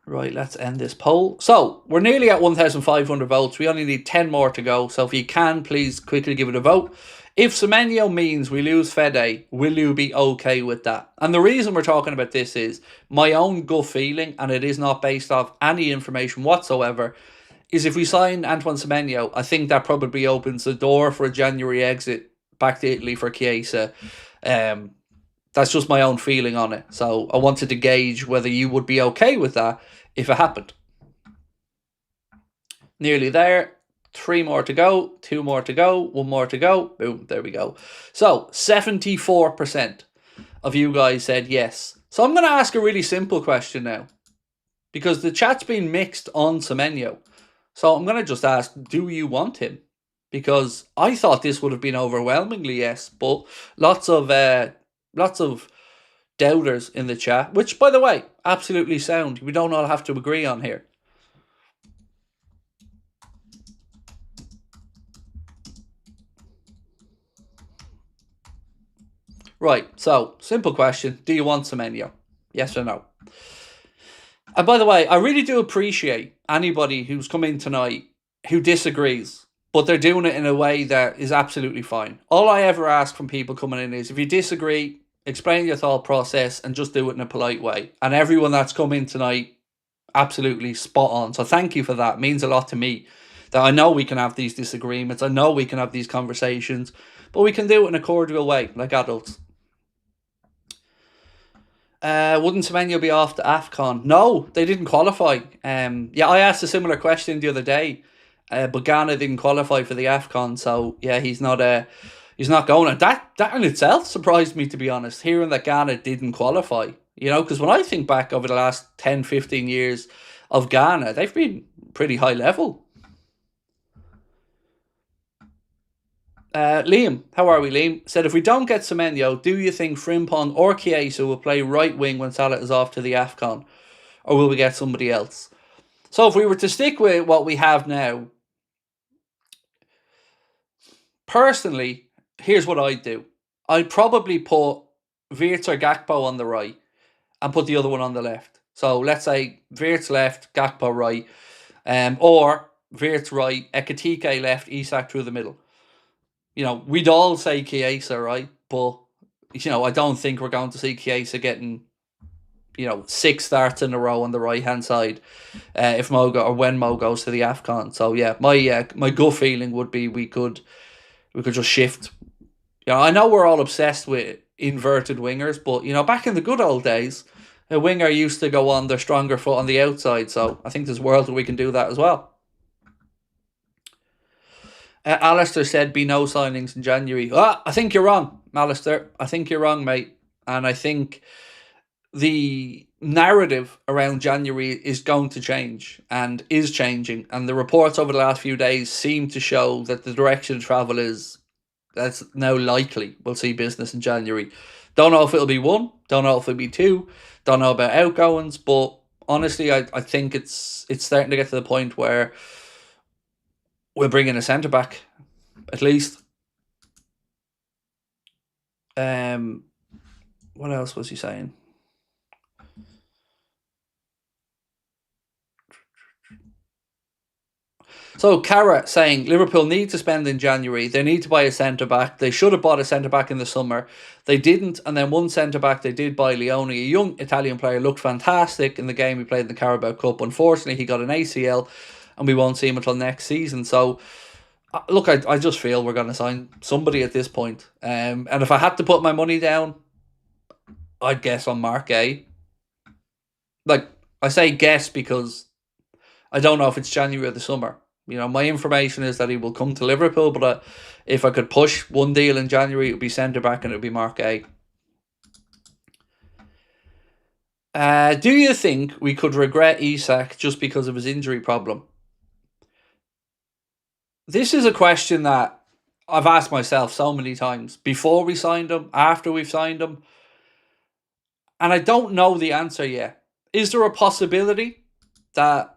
Right, let's end this poll. So, we're nearly at 1,500 votes. We only need 10 more to go. So, if you can, please quickly give it a vote. If Semenyo means we lose Fede, will you be okay with that? And the reason we're talking about this is my own gut feeling, and it is not based off any information whatsoever, is if we sign Antoine Semenyo, I think that probably opens the door for a January exit back to Italy for Chiesa. That's just my own feeling on it. So I wanted to gauge whether you would be okay with that if it happened. Nearly there. 3 more to go. 2 more to go. 1 more to go. Boom. There we go. So 74% of you guys said yes. So I'm going to ask a really simple question now, because the chat's been mixed on Semenyo. So I'm going to just ask, do you want him? Because I thought this would have been overwhelmingly yes, but lots of doubters in the chat, which, by the way, absolutely sound. We don't all have to agree on here. Right, so, simple question. Do you want Semenyo? Yes or no? And by the way, I really do appreciate anybody who's come in tonight who disagrees, but they're doing it in a way that is absolutely fine. All I ever ask from people coming in is, if you disagree, explain your thought process and just do it in a polite way. And everyone that's come in tonight, absolutely spot on. So thank you for that. It means a lot to me that I know we can have these disagreements. I know we can have these conversations, but we can do it in a cordial way, like adults. Wouldn't Semenyo be off the AFCON? No, they didn't qualify. Yeah, I asked a similar question the other day, but Ghana didn't qualify for the AFCON, so yeah, he's not he's not going. And that in itself surprised me, to be honest, hearing that Ghana didn't qualify. You know, because when I think back over the last 10, 15 years of Ghana, they've been pretty high level. Liam, how are we, Liam? Said, if we don't get Semenyo, do you think Frimpong or Chiesa will play right wing when Salah is off to the AFCON? Or will we get somebody else? So if we were to stick with what we have now, personally, here's what I'd do. I'd probably put Wirtz or Gakpo on the right and put the other one on the left. So let's say Wirtz left, Gakpo right, or Wirtz right, Ekitike left, Isak through the middle. You know, we'd all say Chiesa, right? But, you know, I don't think we're going to see Chiesa getting, 6 starts in a row on the right-hand side if when Mo goes to the AFCON. So, yeah, my gut feeling would be we could just shift. You know, I know we're all obsessed with inverted wingers, but, back in the good old days, a winger used to go on their stronger foot on the outside. So I think there's a world where we can do that as well. Alistair said be no signings in January. I think you're wrong, Alistair. I think you're wrong, mate. And I think the narrative around January is going to change and is changing. And the reports over the last few days seem to show that the direction of travel that's now likely we'll see business in January. Don't know if it'll be 1. Don't know if it'll be 2. Don't know about outgoings. But honestly, I think it's starting to get to the point where we'll bring in a centre-back, at least. What else was he saying? So, Cara saying, Liverpool need to spend in January. They need to buy a centre-back. They should have bought a centre-back in the summer. They didn't. And then one centre-back they did buy, Leone, a young Italian player, looked fantastic in the game he played in the Carabao Cup. Unfortunately, he got an ACL and we won't see him until next season. So, look, I just feel we're going to sign somebody at this point. And if I had to put my money down, I'd guess on Mark A. Like, I say guess because I don't know if it's January or the summer. My information is that he will come to Liverpool, but if I could push one deal in January, it would be centre-back and it would be Mark A. Do you think we could regret Isak just because of his injury problem? This is a question that I've asked myself so many times. Before we signed him, after we've signed him. And I don't know the answer yet. Is there a possibility that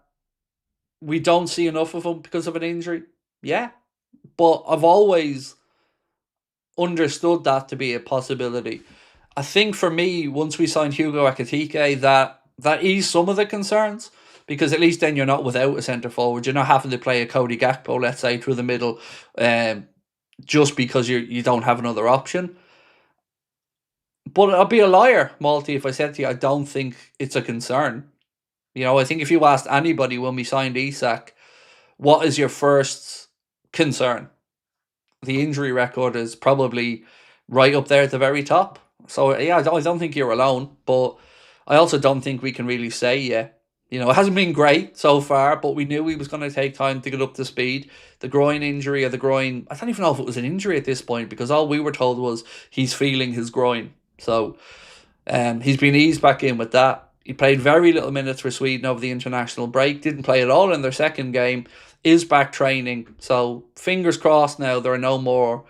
we don't see enough of him because of an injury? Yeah. But I've always understood that to be a possibility. I think for me, once we signed Hugo Ekitike, that eased some of the concerns. Because at least then you're not without a centre forward. You're not having to play a Cody Gakpo, let's say, through the middle, just because you don't have another option. But I'd be a liar, Malty, if I said to you I don't think it's a concern. I think if you asked anybody when we signed Isak, what is your first concern? The injury record is probably right up there at the very top. So, yeah, I don't think you're alone. But I also don't think we can really say yet. It hasn't been great so far, but we knew he was going to take time to get up to speed. The groin injury I don't even know if it was an injury at this point, because all we were told was he's feeling his groin. So he's been eased back in with that. He played very little minutes for Sweden over the international break. Didn't play at all in their second game. Is back training. So fingers crossed now there are no more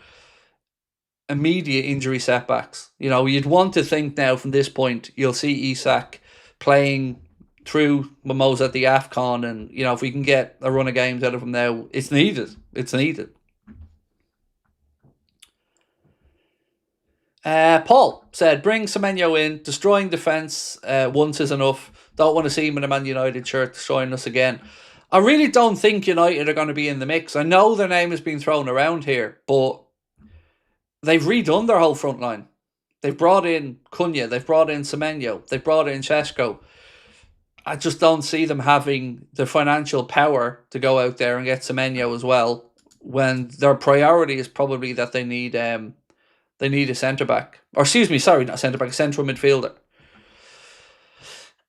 immediate injury setbacks. You'd want to think now from this point you'll see Isak playing through Mimosa at the AFCON, and if we can get a run of games out of him now, it's needed. It's needed. Paul said, bring Semenyo in. Destroying defence once is enough. Don't want to see him in a Man United shirt destroying us again. I really don't think United are going to be in the mix. I know their name has been thrown around here, but they've redone their whole front line. They've brought in Cunha. They've brought in Semenyo. They've brought in Chesko. I just don't see them having the financial power to go out there and get Semenyo as well, when their priority is probably that they need a centre-back. Or excuse me, sorry, not a centre-back, a central midfielder.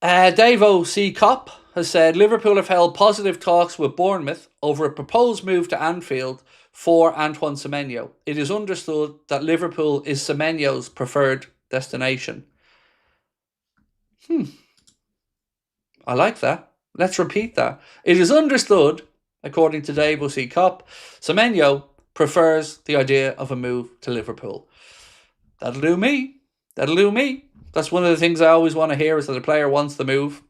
Davo C. Kopp has said Liverpool have held positive talks with Bournemouth over a proposed move to Anfield for Antoine Semenyo. It is understood that Liverpool is Semenyo's preferred destination. I like that. Let's repeat that. It is understood, according to Davo C. Kopp, Semenyo prefers the idea of a move to Liverpool. That'll do me. That'll do me. That's one of the things I always want to hear, is that a player wants the move.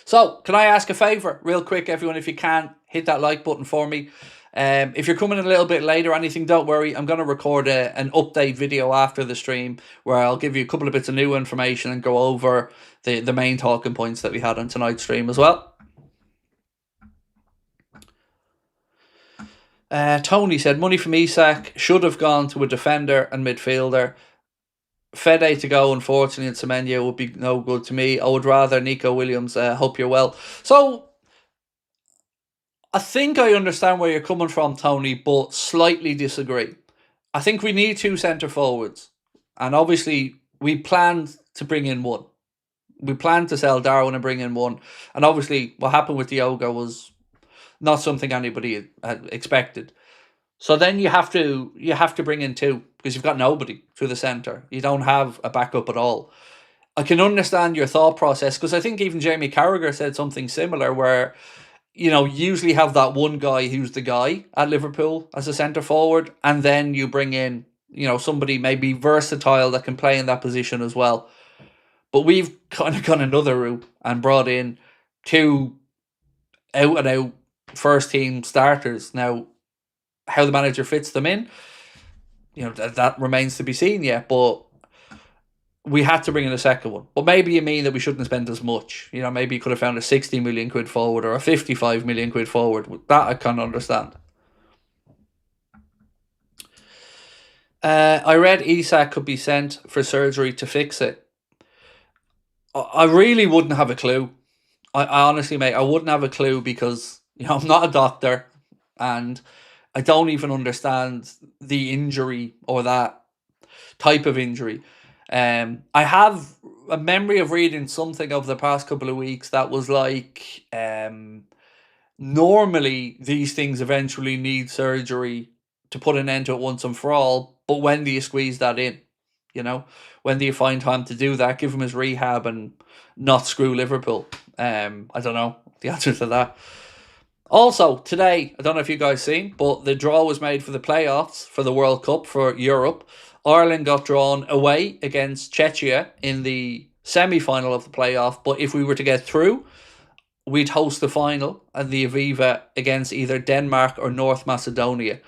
So, can I ask a favour real quick, everyone? If you can, hit that like button for me. If you're coming in a little bit late or anything, don't worry. I'm going to record an update video after the stream where I'll give you a couple of bits of new information and go over the main talking points that we had on tonight's stream as well. Tony said, money from Isak should have gone to a defender and midfielder. Fede to go, unfortunately, and Semenyo would be no good to me. I would rather Nico Williams. Hope you're well. So, I think I understand where you're coming from, Tony, but slightly disagree. I think we need 2 centre forwards. And obviously, we planned to bring in one. We planned to sell Darwin and bring in one. And obviously, what happened with Diogo was not something anybody had expected. So then you have to bring in 2 because you've got nobody through the centre. You don't have a backup at all. I can understand your thought process, because I think even Jamie Carragher said something similar where, you know, you usually have that one guy who's the guy at Liverpool as a centre forward, and then you bring in, you know, somebody maybe versatile that can play in that position as well. But we've kind of gone another route and brought in 2 out and out first team starters. Now, how the manager fits them in, you know, that remains to be seen yet. But we had to bring in a second one. But maybe you mean that we shouldn't spend as much. You know, maybe you could have found a 60 million quid forward or a 55 million quid forward. That I can understand. I read Isak could be sent for surgery to fix it. I really wouldn't have a clue. I honestly, mate, I wouldn't have a clue, because, you know, I'm not a doctor and I don't even understand the injury or that type of injury. I have a memory of reading something over the past couple of weeks that was like, normally these things eventually need surgery to put an end to it once and for all. But when do you squeeze that in? You know, when do you find time to do that? Give him his rehab and not screw Liverpool. I don't know the answer to that. Also, today, I don't know if you guys seen, but the draw was made for the playoffs for the World Cup for Europe. Ireland got drawn away against Czechia in the semi-final of the playoff, but if we were to get through, we'd host the final at the Aviva against either Denmark or North Macedonia.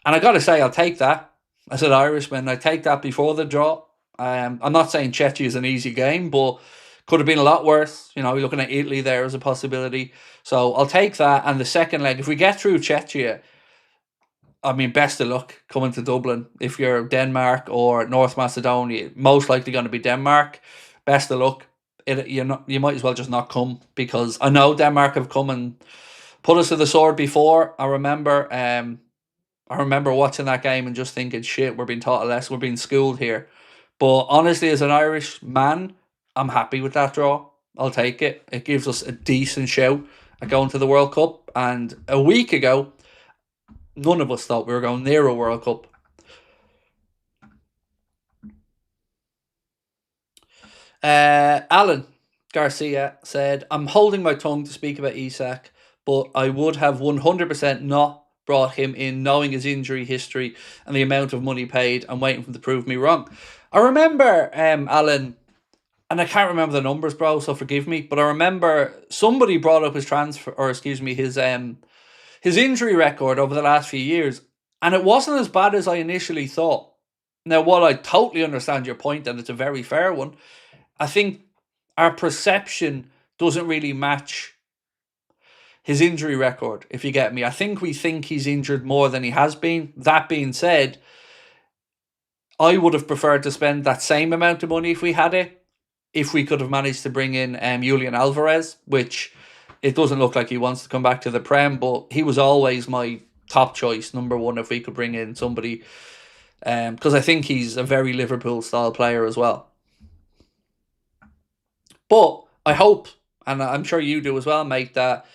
And I got to say, I'll take that. As an Irishman, I take that before the draw. I'm not saying Czechia is an easy game, but could have been a lot worse. You know, you're looking at Italy there as a possibility. So I'll take that. And the second leg, if we get through Czechia, I mean, best of luck coming to Dublin. If you're Denmark or North Macedonia, most likely going to be Denmark. Best of luck. You might as well just not come, because I know Denmark have come and put us to the sword before. I remember watching that game and just thinking, shit, we're being taught a lesson. We're being schooled here. But honestly, as an Irish man, I'm happy with that draw. I'll take it. It gives us a decent shout at going to the World Cup. And a week ago, none of us thought we were going near a World Cup. Alan Garcia said, I'm holding my tongue to speak about Isak, but I would have 100% not brought him in, knowing his injury history and the amount of money paid, and waiting for him to prove me wrong. I remember, Alan, and I can't remember the numbers, bro, so forgive me, but I remember somebody brought up his his injury record over the last few years, and it wasn't as bad as I initially thought. Now, while I totally understand your point, and it's a very fair one, I think our perception doesn't really match his injury record, if you get me. I think we think he's injured more than he has been. That being said, I would have preferred to spend that same amount of money if we had it, if we could have managed to bring in Julian Alvarez, which it doesn't look like he wants to come back to the Prem, but he was always my top choice, number one, if we could bring in somebody, because I think he's a very Liverpool-style player as well. But I hope, and I'm sure you do as well, mate, that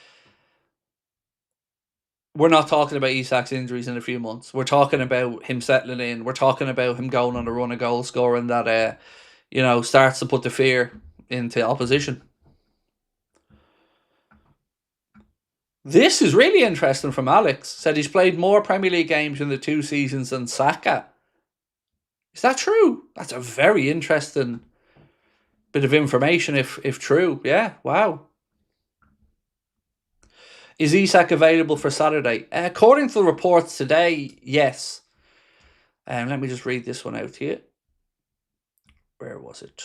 we're not talking about Isak's injuries in a few months. We're talking about him settling in. We're talking about him going on a run of goal scoring that, starts to put the fear into opposition. This is really interesting from Alex. Said he's played more Premier League games in the 2 seasons than Saka. Is that true? That's a very interesting bit of information if true. Yeah, wow. Is Isak available for Saturday? According to the reports today, yes. Let me just read this one out to you. Where was it?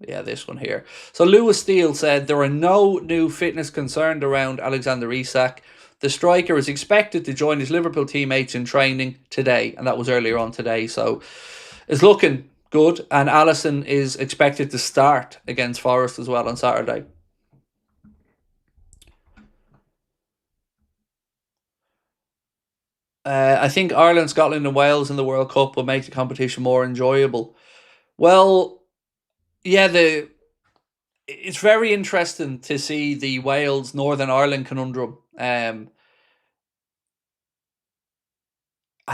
Yeah, this one here. So Lewis Steele said there are no new fitness concerns around Alexander Isak. The striker is expected to join his Liverpool teammates in training today, and that was earlier on today. So it's looking good, and Alisson is expected to start against Forest as well on Saturday. I think Ireland, Scotland and Wales in the World Cup will make the competition more enjoyable. Well, yeah, it's very interesting to see the Wales Northern Ireland conundrum. I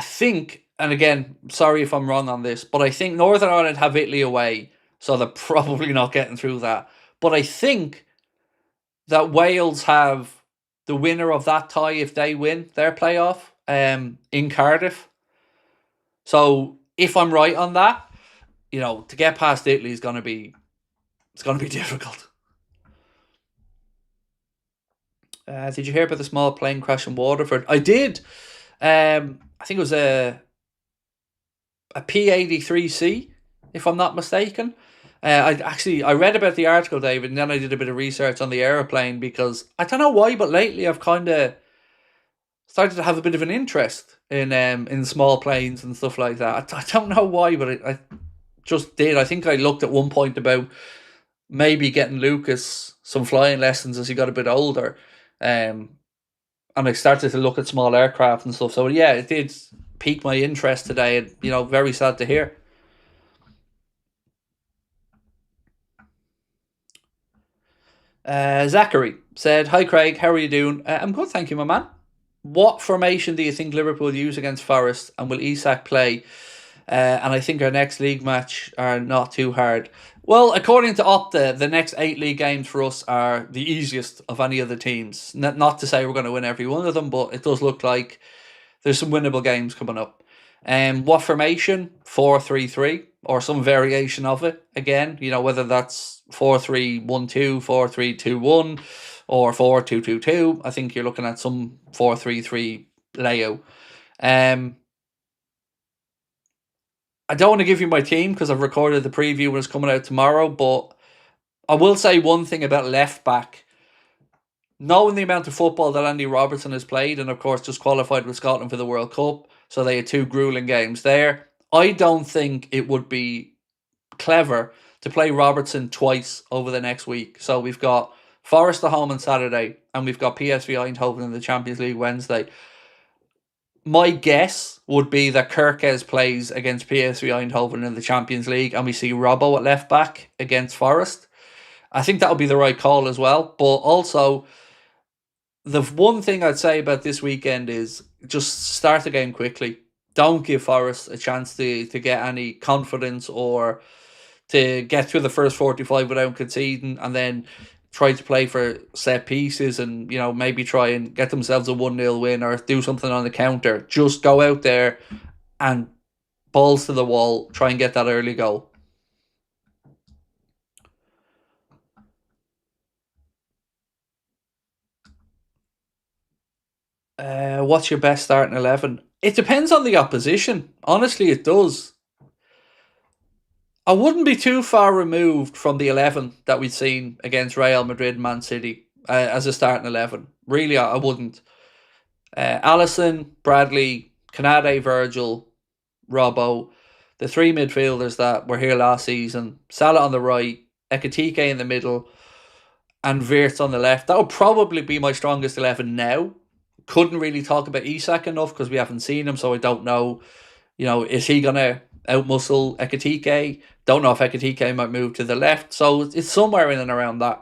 think, and again, sorry if I'm wrong on this, but I think Northern Ireland have Italy away, so they're probably not getting through that. But I think that Wales have the winner of that tie if they win their playoff in Cardiff. So if I'm right on that, to get past Italy is going to be difficult. Did you hear about the small plane crash in Waterford? I did. I think it was a P-83C, if I'm not mistaken. I read about the article, David, and then I did a bit of research on the aeroplane because I don't know why, but lately I've kind of started to have a bit of an interest in small planes and stuff like that. I don't know why, but I just did. I think I looked at one point about maybe getting Lucas some flying lessons as he got a bit older. And I started to look at small aircraft and stuff. So yeah, it did pique my interest today, and very sad to hear. Zachary said, "Hi Craig, how are you doing? I'm good, thank you, my man. What formation do you think Liverpool will use against Forest, and will Isak play? And I think our next league match are not too hard." Well, according to Opta, the next 8 league games for us are the easiest of any of the teams. Not to say we're going to win every one of them, but it does look like there's some winnable games coming up. What formation? 4-3-3 or some variation of it. Again, whether that's 4-3-1-2, 4-3-2-1, or 4-2-2-2. I think you're looking at some 4-3-3 layout. I don't want to give you my team because I've recorded the preview when it's coming out tomorrow, but I will say one thing about left back. Knowing the amount of football that Andy Robertson has played, and of course just qualified with Scotland for the World Cup, so they had 2 grueling games there, I don't think it would be clever to play Robertson twice over the next week. So we've got Forest at home on Saturday, and we've got PSV Eindhoven in the Champions League Wednesday. My guess would be that Kerkez plays against PSV Eindhoven in the Champions League, and we see Robbo at left back against Forest. I think that would be the right call as well. But also, the one thing I'd say about this weekend is just start the game quickly. Don't give Forest a chance to get any confidence or to get through the first 45 without conceding, and then try to play for set pieces and, maybe try and get themselves a 1-0 win or do something on the counter. Just go out there and balls to the wall, try and get that early goal. What's your best starting 11? It depends on the opposition. Honestly, it does. I wouldn't be too far removed from the 11 that we've seen against Real Madrid and Man City as a starting 11. Really, I wouldn't. Alisson, Bradley, Kanade, Virgil, Robbo, the 3 midfielders that were here last season, Salah on the right, Ekitike in the middle, and Wirtz on the left. That would probably be my strongest 11 now. Couldn't really talk about Isak enough because we haven't seen him, so I don't know, is he going to outmuscle Ekitike. Don't know if Ekitike might move to the left. So it's somewhere in and around that.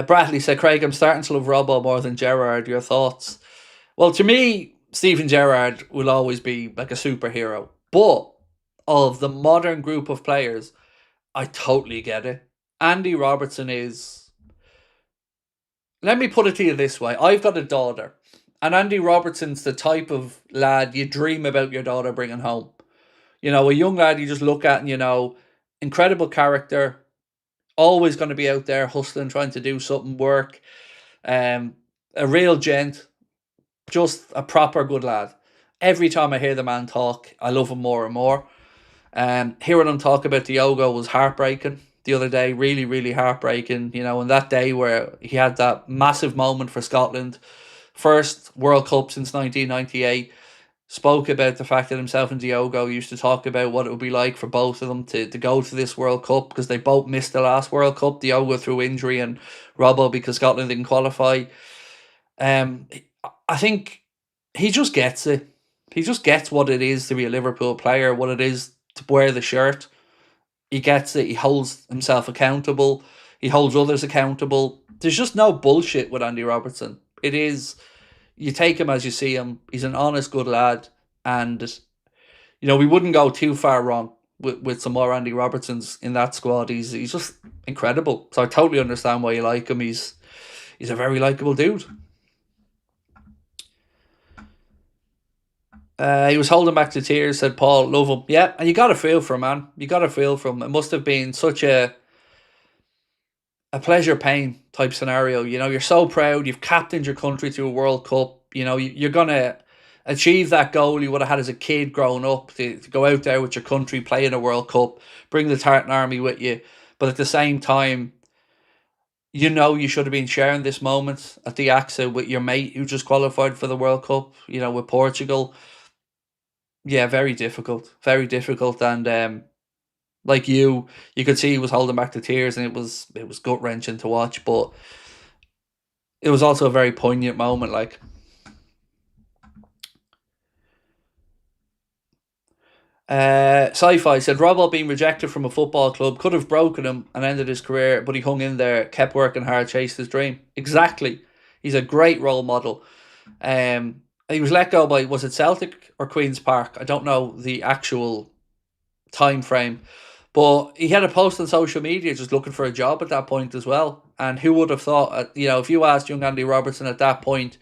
Bradley said, Craig, I'm starting to love Robbo more than Gerrard. Your thoughts? Well, to me, Steven Gerrard will always be like a superhero. But of the modern group of players, I totally get it. Andy Robertson is. Let me put it to you this way. I've got a daughter. And Andy Robertson's the type of lad you dream about your daughter bringing home. You know, a young lad you just look at and, incredible character, always going to be out there hustling, trying to do something, work. A real gent, just a proper good lad. Every time I hear the man talk, I love him more and more. Hearing him talk about Diogo was heartbreaking the other day, really, really heartbreaking. And that day where he had that massive moment for Scotland, first World Cup since 1998, spoke about the fact that himself and Diogo used to talk about what it would be like for both of them to go to this World Cup, because they both missed the last World Cup, Diogo through injury and Robbo because Scotland didn't qualify. I think he just gets it. He just gets what it is to be a Liverpool player, what it is to wear the shirt. He gets it. He holds himself accountable. He holds others accountable. There's just no bullshit with Andy Robertson. It is, you take him as you see him. He's an honest, good lad. And, we wouldn't go too far wrong with some more Andy Robertsons in that squad. He's just incredible. So I totally understand why you like him. He's a very likeable dude. He was holding back the tears, said Paul. Love him. Yeah, and you got to feel for him, man. You got to feel for him. It must have been such a pleasure-pain type scenario. You're so proud. You've captained your country to a World Cup. You're going to achieve that goal you would have had as a kid growing up, to go out there with your country, play in a World Cup, bring the Tartan Army with you. But at the same time, you should have been sharing this moment at the AXA with your mate who just qualified for the World Cup, with Portugal. Yeah, very difficult. Very difficult. And like you could see he was holding back the tears, and it was gut-wrenching to watch, but it was also a very poignant moment, like. Sci-Fi said, Robbo being rejected from a football club could have broken him and ended his career, but he hung in there, kept working hard, chased his dream. Exactly. He's a great role model. He was let go by, was it Celtic or Queen's Park? I don't know the actual time frame, but he had a post on social media just looking for a job at that point as well. And who would have thought, if you asked young Andy Robertson at that point,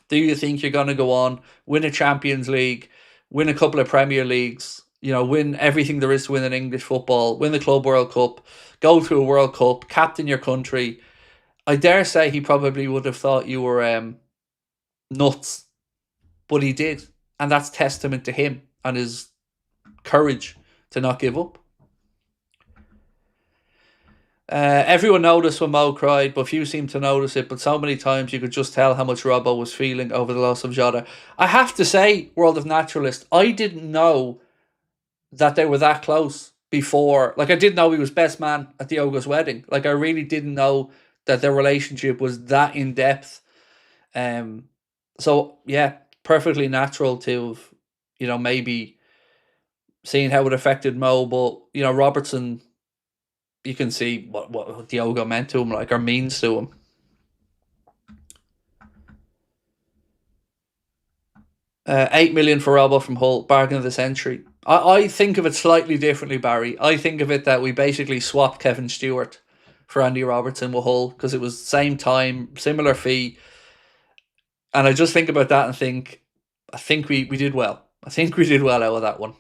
do you think you're going to go on, win a Champions League, win a couple of Premier Leagues, win everything there is to win in English football, win the Club World Cup, go to a World Cup, captain your country? I dare say he probably would have thought you were nuts. But he did. And that's testament to him and his courage to not give up. Everyone noticed when Mo cried, but few seemed to notice it. But so many times you could just tell how much Robbo was feeling over the loss of Jota. I have to say, World of Naturalist, I didn't know that they were that close before. Like, I didn't know he was best man at Diogo's wedding. Like, I really didn't know that their relationship was that in depth. So yeah, perfectly natural to have, maybe seeing how it affected Mo, but Robertson, you can see what Diogo meant to him, like, or means to him. $8 million for Robbo from Hull, bargain of the century. I think of it slightly differently, Barry. I think of it that we basically swapped Kevin Stewart for Andy Robertson with Hull, because it was same time, similar fee. And I just think about that and think, I think we did well. I think we did well out of that one.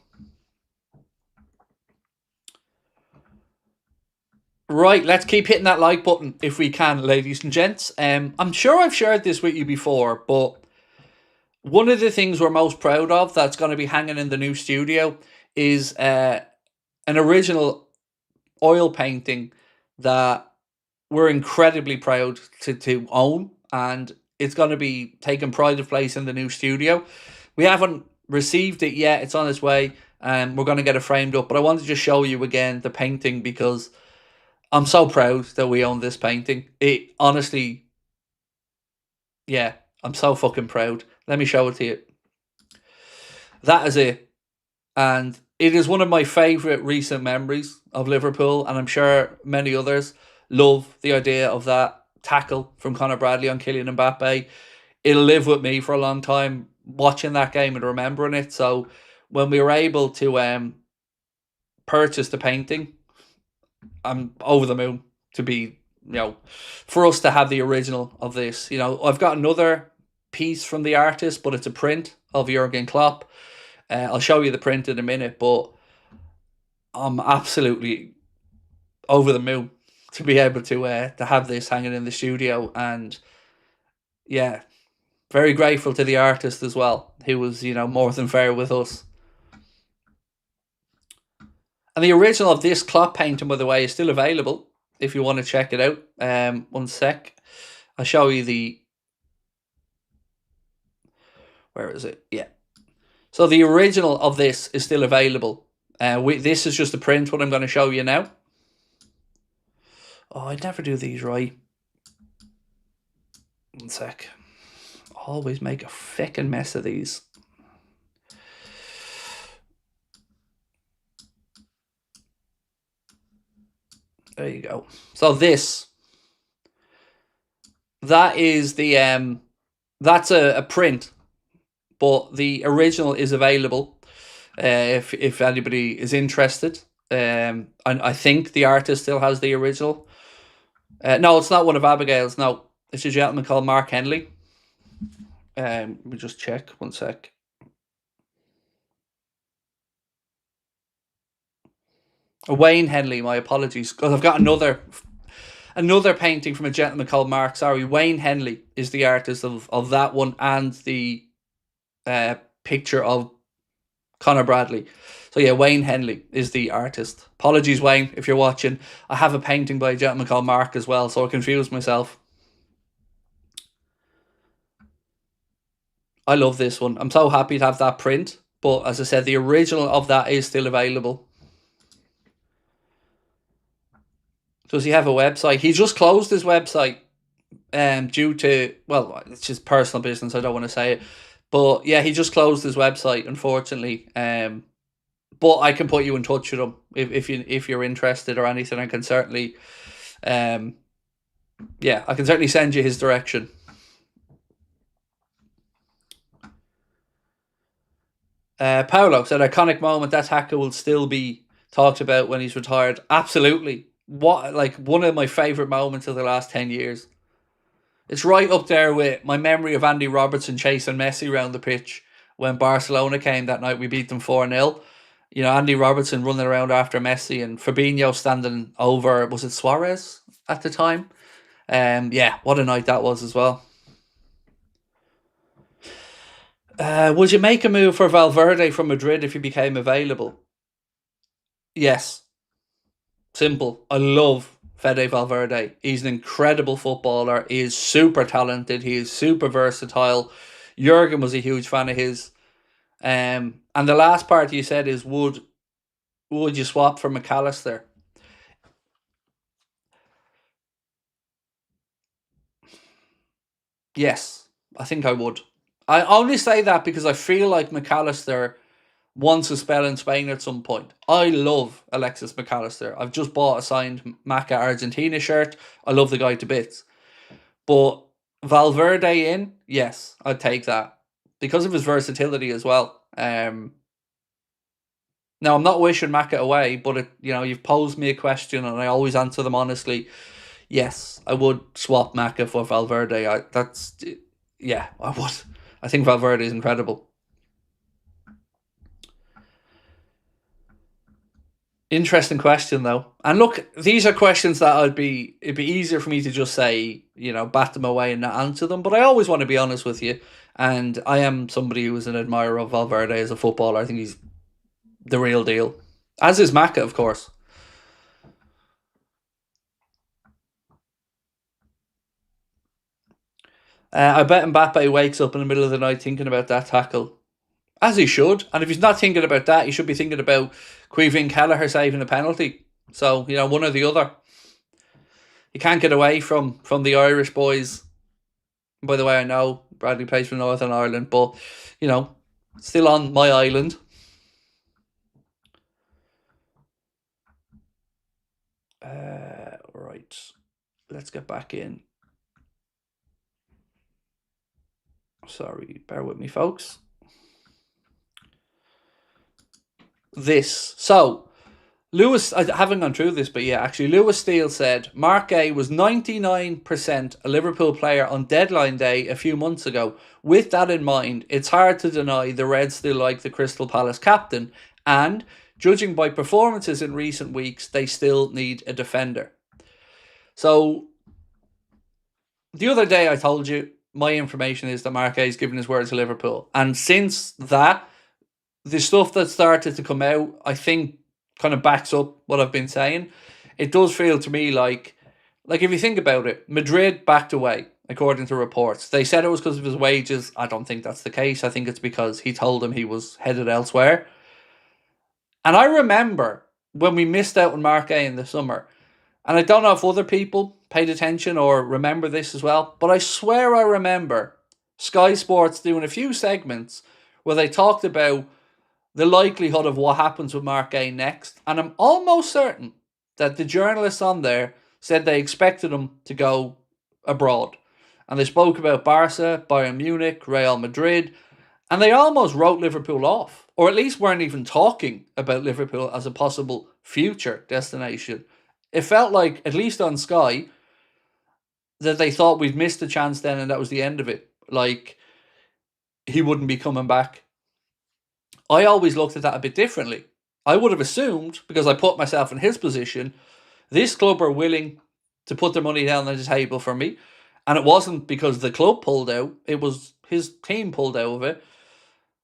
Right, let's keep hitting that like button if we can, ladies and gents. I'm sure I've shared this with you before, but one of the things we're most proud of that's going to be hanging in the new studio is an original oil painting that we're incredibly proud to own, and it's going to be taking pride of place in the new studio. We haven't received it yet. It's on its way, and we're going to get it framed up. But I wanted to just show you again the painting, because I'm so proud that we own this painting. It honestly, yeah, I'm so fucking proud. Let me show it to you. That is it. And it is one of my favourite recent memories of Liverpool, and I'm sure many others love the idea of that tackle from Conor Bradley on Kylian Mbappe. It'll live with me for a long time, watching that game and remembering it. So when we were able to purchase the painting, I'm over the moon to be, for us to have the original of this. I've got another piece from the artist, but it's a print of Jurgen Klopp. I'll show you the print in a minute, but I'm absolutely over the moon to be able to have this hanging in the studio. And yeah, very grateful to the artist as well, who was, more than fair with us. And the original of this Klopp painting, by the way, is still available if you want to check it out. One sec. I'll show you the... Where is it? Yeah. So the original of this is still available. This is just a print, what I'm going to show you now. Oh, I never do these right. One sec. Always make a feckin' mess of these. There you go. So that is the that's a print, but the original is available if anybody is interested. And I think the artist still has the original. No, it's not one of Abigail's. No, it's a gentleman called Mark Henley. Let me just check. One sec. Wayne Henley, my apologies, because I've got another painting from a gentleman called Mark. Sorry, Wayne Henley is the artist of that one and the picture of Conor Bradley. So yeah, Wayne Henley is the artist. Apologies, Wayne, if you're watching. I have a painting by a gentleman called Mark as well, so I confused myself. I love this one. I'm so happy to have that print. But as I said, the original of that is still available. Does he have a website? He just closed his website due to, well, it's his personal business. I don't want to say it. But yeah, he just closed his website, unfortunately. But I can put you in touch with him if you're interested or anything. I can certainly, I can certainly send you his direction. Paolo said, iconic moment. That hacker will still be talked about when he's retired. Absolutely. One of my favourite moments of the last 10 years. It's right up there with my memory of Andy Robertson chasing Messi around the pitch when Barcelona came that night. We beat them 4-0. Andy Robertson running around after Messi and Fabinho standing over, was it Suarez at the time? What a night that was as well. Would you make a move for Valverde from Madrid if he became available? Yes. Simple. I love Fede Valverde. He's an incredible footballer. He is super talented. He is super versatile. Jurgen was a huge fan of his. And the last part you said is, would you swap for McAllister? Yes, I think I would. I only say that because I feel like McAllister wants a spell in Spain at some point. I love Alexis McAllister. I've just bought a signed Maca Argentina shirt. I love the guy to bits. But Valverde in, yes, I'd take that. Because of his versatility as well. Now, I'm not wishing Maca away, but you've posed me a question and I always answer them honestly. Yes, I would swap Maca for Valverde. I would. I think Valverde is incredible. Interesting question though. And look, these are questions that it'd be easier for me to just say, bat them away and not answer them. But I always want to be honest with you. And I am somebody who is an admirer of Valverde as a footballer. I think he's the real deal. As is Maca, of course. I bet Mbappe wakes up in the middle of the night thinking about that tackle. As he should. And if he's not thinking about that, he should be thinking about Caoimhín Kelleher saving a penalty. So, one or the other. You can't get away from the Irish boys By the way, I know Bradley plays for Northern Ireland, but, you know, still on my island. Right. Let's get back in. Sorry, bear with me, folks. So, Lewis, I haven't gone through this, but yeah, actually, Lewis Steele said Mark A was 99% a Liverpool player on deadline day a few months ago. With that in mind, it's hard to deny the Reds still like the Crystal Palace captain, and judging by performances in recent weeks, they still need a defender. So, the other day I told you my information is that Mark A is giving his word to Liverpool, and since that, the stuff that started to come out, I think, kind of backs up what I've been saying. It does feel to me like if you think about it, Madrid backed away, according to reports. They said it was because of his wages. I don't think that's the case. I think it's because he told them he was headed elsewhere. And I remember when we missed out on Mark A in the summer, and I don't know if other people paid attention or remember this as well, but I swear I remember Sky Sports doing a few segments where they talked about the likelihood of what happens with Mark A next. And I'm almost certain that the journalists on there said they expected him to go abroad. And they spoke about Barca, Bayern Munich, Real Madrid, and they almost wrote Liverpool off, or at least weren't even talking about Liverpool as a possible future destination. It felt like, at least on Sky, that they thought we'd missed the chance then and that was the end of it. Like, he wouldn't be coming back. I always looked at that a bit differently. I would have assumed, because I put myself in his position, this club are willing to put their money down on the table for me. And it wasn't because the club pulled out, it was his team pulled out of it.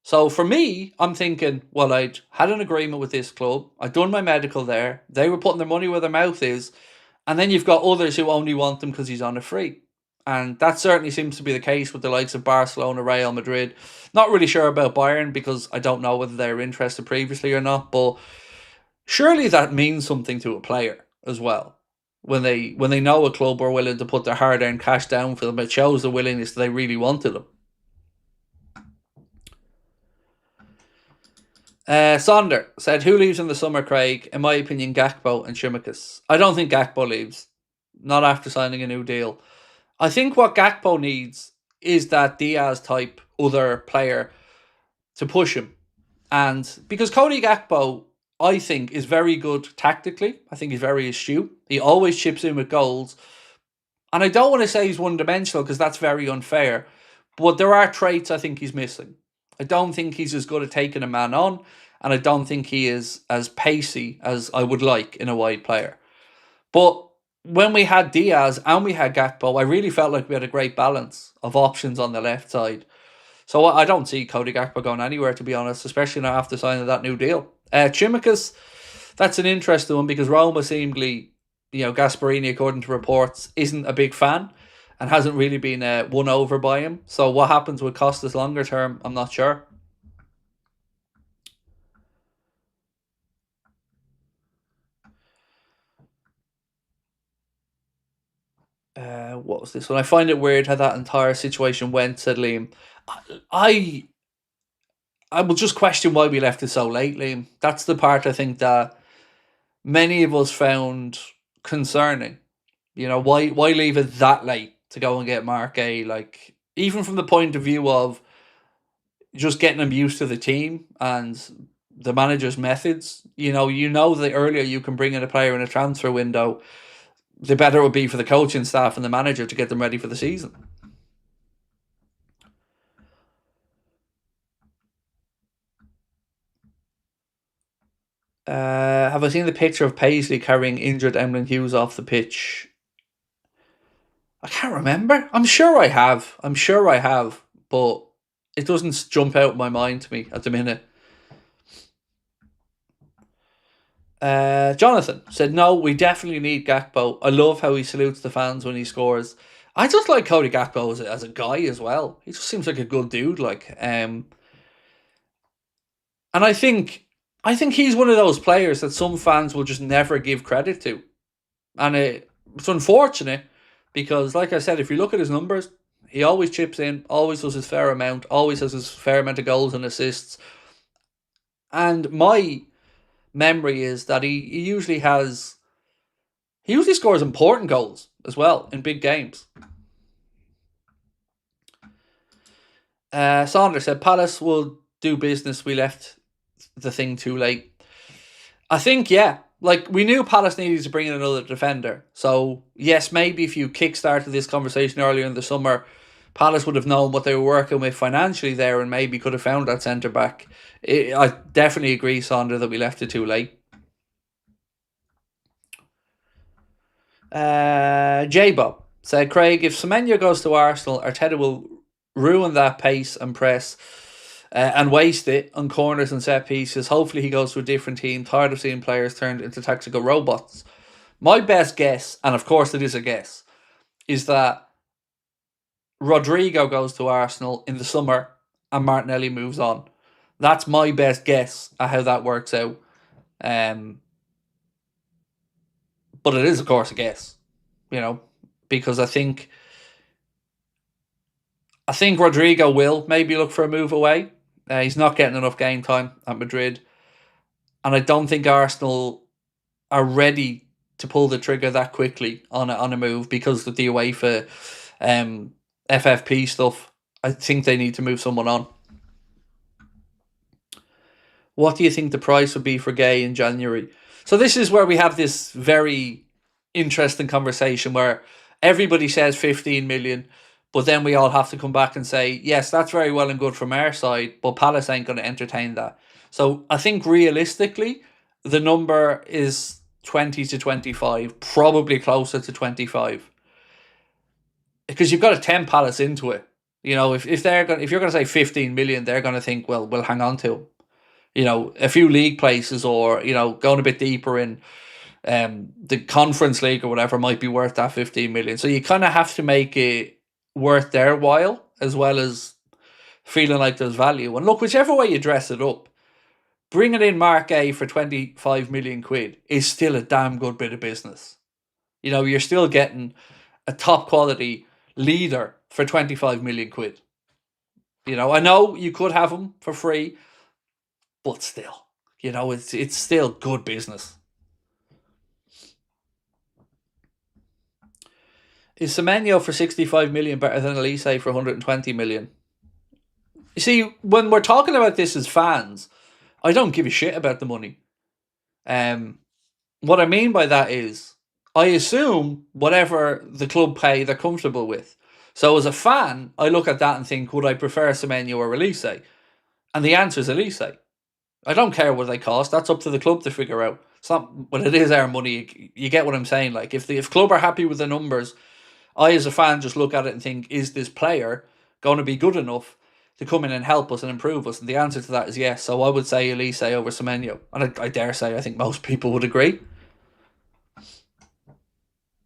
So for me, I'm thinking, well, I'd had an agreement with this club. I'd done my medical there. They were putting their money where their mouth is. And then you've got others who only want him because he's on a free. And that certainly seems to be the case with the likes of Barcelona, Real Madrid. Not really sure about Bayern because I don't know whether they were interested previously or not. But surely that means something to a player as well. When they know a club are willing to put their hard-earned cash down for them, it shows the willingness that they really wanted them. Sonder said, who leaves in the summer, Craig? In my opinion, Gakpo and Tsimikas. I don't think Gakpo leaves. Not after signing a new deal. I think what Gakpo needs is that Diaz type other player to push him. And because Cody Gakpo, I think, is very good tactically. I think he's very astute. He always chips in with goals. And I don't want to say he's one-dimensional because that's very unfair. But there are traits I think he's missing. I don't think he's as good at taking a man on. And I don't think he is as pacey as I would like in a wide player. But when we had Diaz and we had Gakpo, I really felt like we had a great balance of options on the left side. So I don't see Cody Gakpo going anywhere, to be honest, especially now after signing that new deal. Tsimikas, that's an interesting one because Roma seemingly, Gasparini, according to reports, isn't a big fan and hasn't really been won over by him. So what happens with Costas longer term, I'm not sure. What was this one? I find it weird how that entire situation went, said Liam. I will just question why we left it so late, Liam. That's the part I think that many of us found concerning. Why leave it that late to go and get Mark A? Like, even from the point of view of just getting him used to the team and the manager's methods. The earlier you can bring in a player in a transfer window, the better it would be for the coaching staff and the manager to get them ready for the season. Have I seen the picture of Paisley carrying injured Emlyn Hughes off the pitch? I can't remember. I'm sure I have, but it doesn't jump out in my mind to me at the minute. Jonathan said, no, we definitely need Gakpo. I love how he salutes the fans when he scores. I just like Cody Gakpo as a guy as well. He just seems like a good dude. And I think he's one of those players that some fans will just never give credit to. And it's unfortunate because, like I said, if you look at his numbers, He always chips in, always does his fair amount, always has his fair amount of goals and assists. And my memory is that he usually scores important goals as well in big games. Saunders said Palace will do business. We left the thing too late. I think, yeah. Like, we knew Palace needed to bring in another defender. So, yes, maybe if you kickstarted this conversation earlier in the summer, Palace would have known what they were working with financially there and maybe could have found that centre-back. I definitely agree, Saunders, that we left it too late. J-Bob said, Craig, if Semenyo goes to Arsenal, Arteta will ruin that pace and press and waste it on corners and set pieces. Hopefully he goes to a different team. Tired of seeing players turned into tactical robots. My best guess, and of course it is a guess, is that Rodrigo goes to Arsenal in the summer and Martinelli moves on. That's my best guess at how that works out. But it is, of course, a guess, because I think Rodrigo will maybe look for a move away. He's not getting enough game time at Madrid. And I don't think Arsenal are ready to pull the trigger that quickly on a move because of the UEFA FFP stuff. I think they need to move someone on. What do you think the price would be for GUEHI in January? So this is where we have this very interesting conversation where everybody says 15 million, but then we all have to come back and say, yes, that's very well and good from our side, but Palace ain't going to entertain that. So I think realistically, the number is 20 to 25, probably closer to 25. Because you've got to 10 Palace into it. If you're going to say 15 million, they're going to think, well, we'll hang on to him. A few league places or, going a bit deeper in the Conference League or whatever might be worth that 15 million. So you kind of have to make it worth their while as well as feeling like there's value. And look, whichever way you dress it up, bringing in Mark A for 25 million quid is still a damn good bit of business. You're still getting a top quality leader for 25 million quid. I know you could have him for free, but still, it's still good business. Is Semenyo for 65 million better than Elise for 120 million? You see, when we're talking about this as fans, I don't give a shit about the money. What I mean by that is, I assume whatever the club pay, they're comfortable with. So as a fan, I look at that and think, would I prefer Semenyo or Elise? And the answer is Elise. I don't care what they cost. That's up to the club to figure out. It's not, but it is our money. You get what I'm saying? Like, if club are happy with the numbers, I as a fan just look at it and think, is this player going to be good enough to come in and help us and improve us? And the answer to that is yes. So I would say Elise over Semenyo. And I dare say I think most people would agree.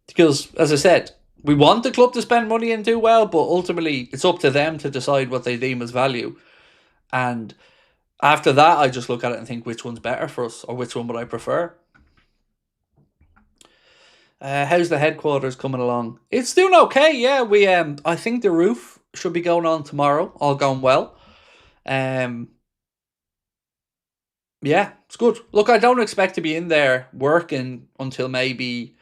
Because, as I said, we want the club to spend money and do well, but ultimately it's up to them to decide what they deem as value. And after that, I just look at it and think which one's better for us or which one would I prefer. How's the headquarters coming along? It's doing okay, yeah. We I think the roof should be going on tomorrow, all going well. Yeah, it's good. Look, I don't expect to be in there working until maybe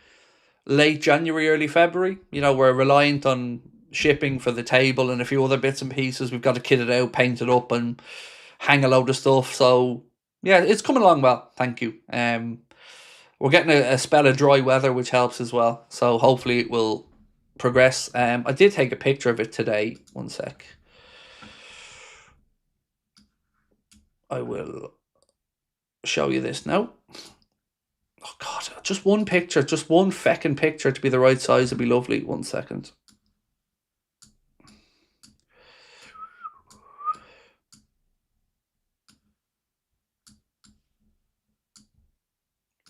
late January, early February. We're reliant on shipping for the table and a few other bits and pieces. We've got to kit it out, paint it up and hang a load of stuff. So, yeah, it's coming along well. Thank you. We're getting a spell of dry weather, which helps as well. So hopefully it will progress. I did take a picture of it today. One sec. I will show you this now. Oh, God. Just one picture. Just one feckin' picture to be the right size would be lovely. 1 second.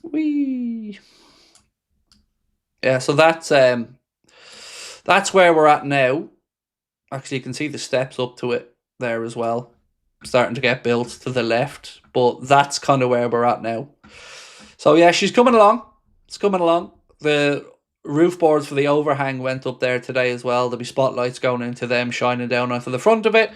Whee! Yeah, so that's where we're at now. Actually, you can see the steps up to it there as well, starting to get built to the left. But that's kind of where we're at now. So yeah, she's coming along. It's coming along. The roof boards for the overhang went up there today as well. There'll be spotlights going into them, shining down onto the front of it.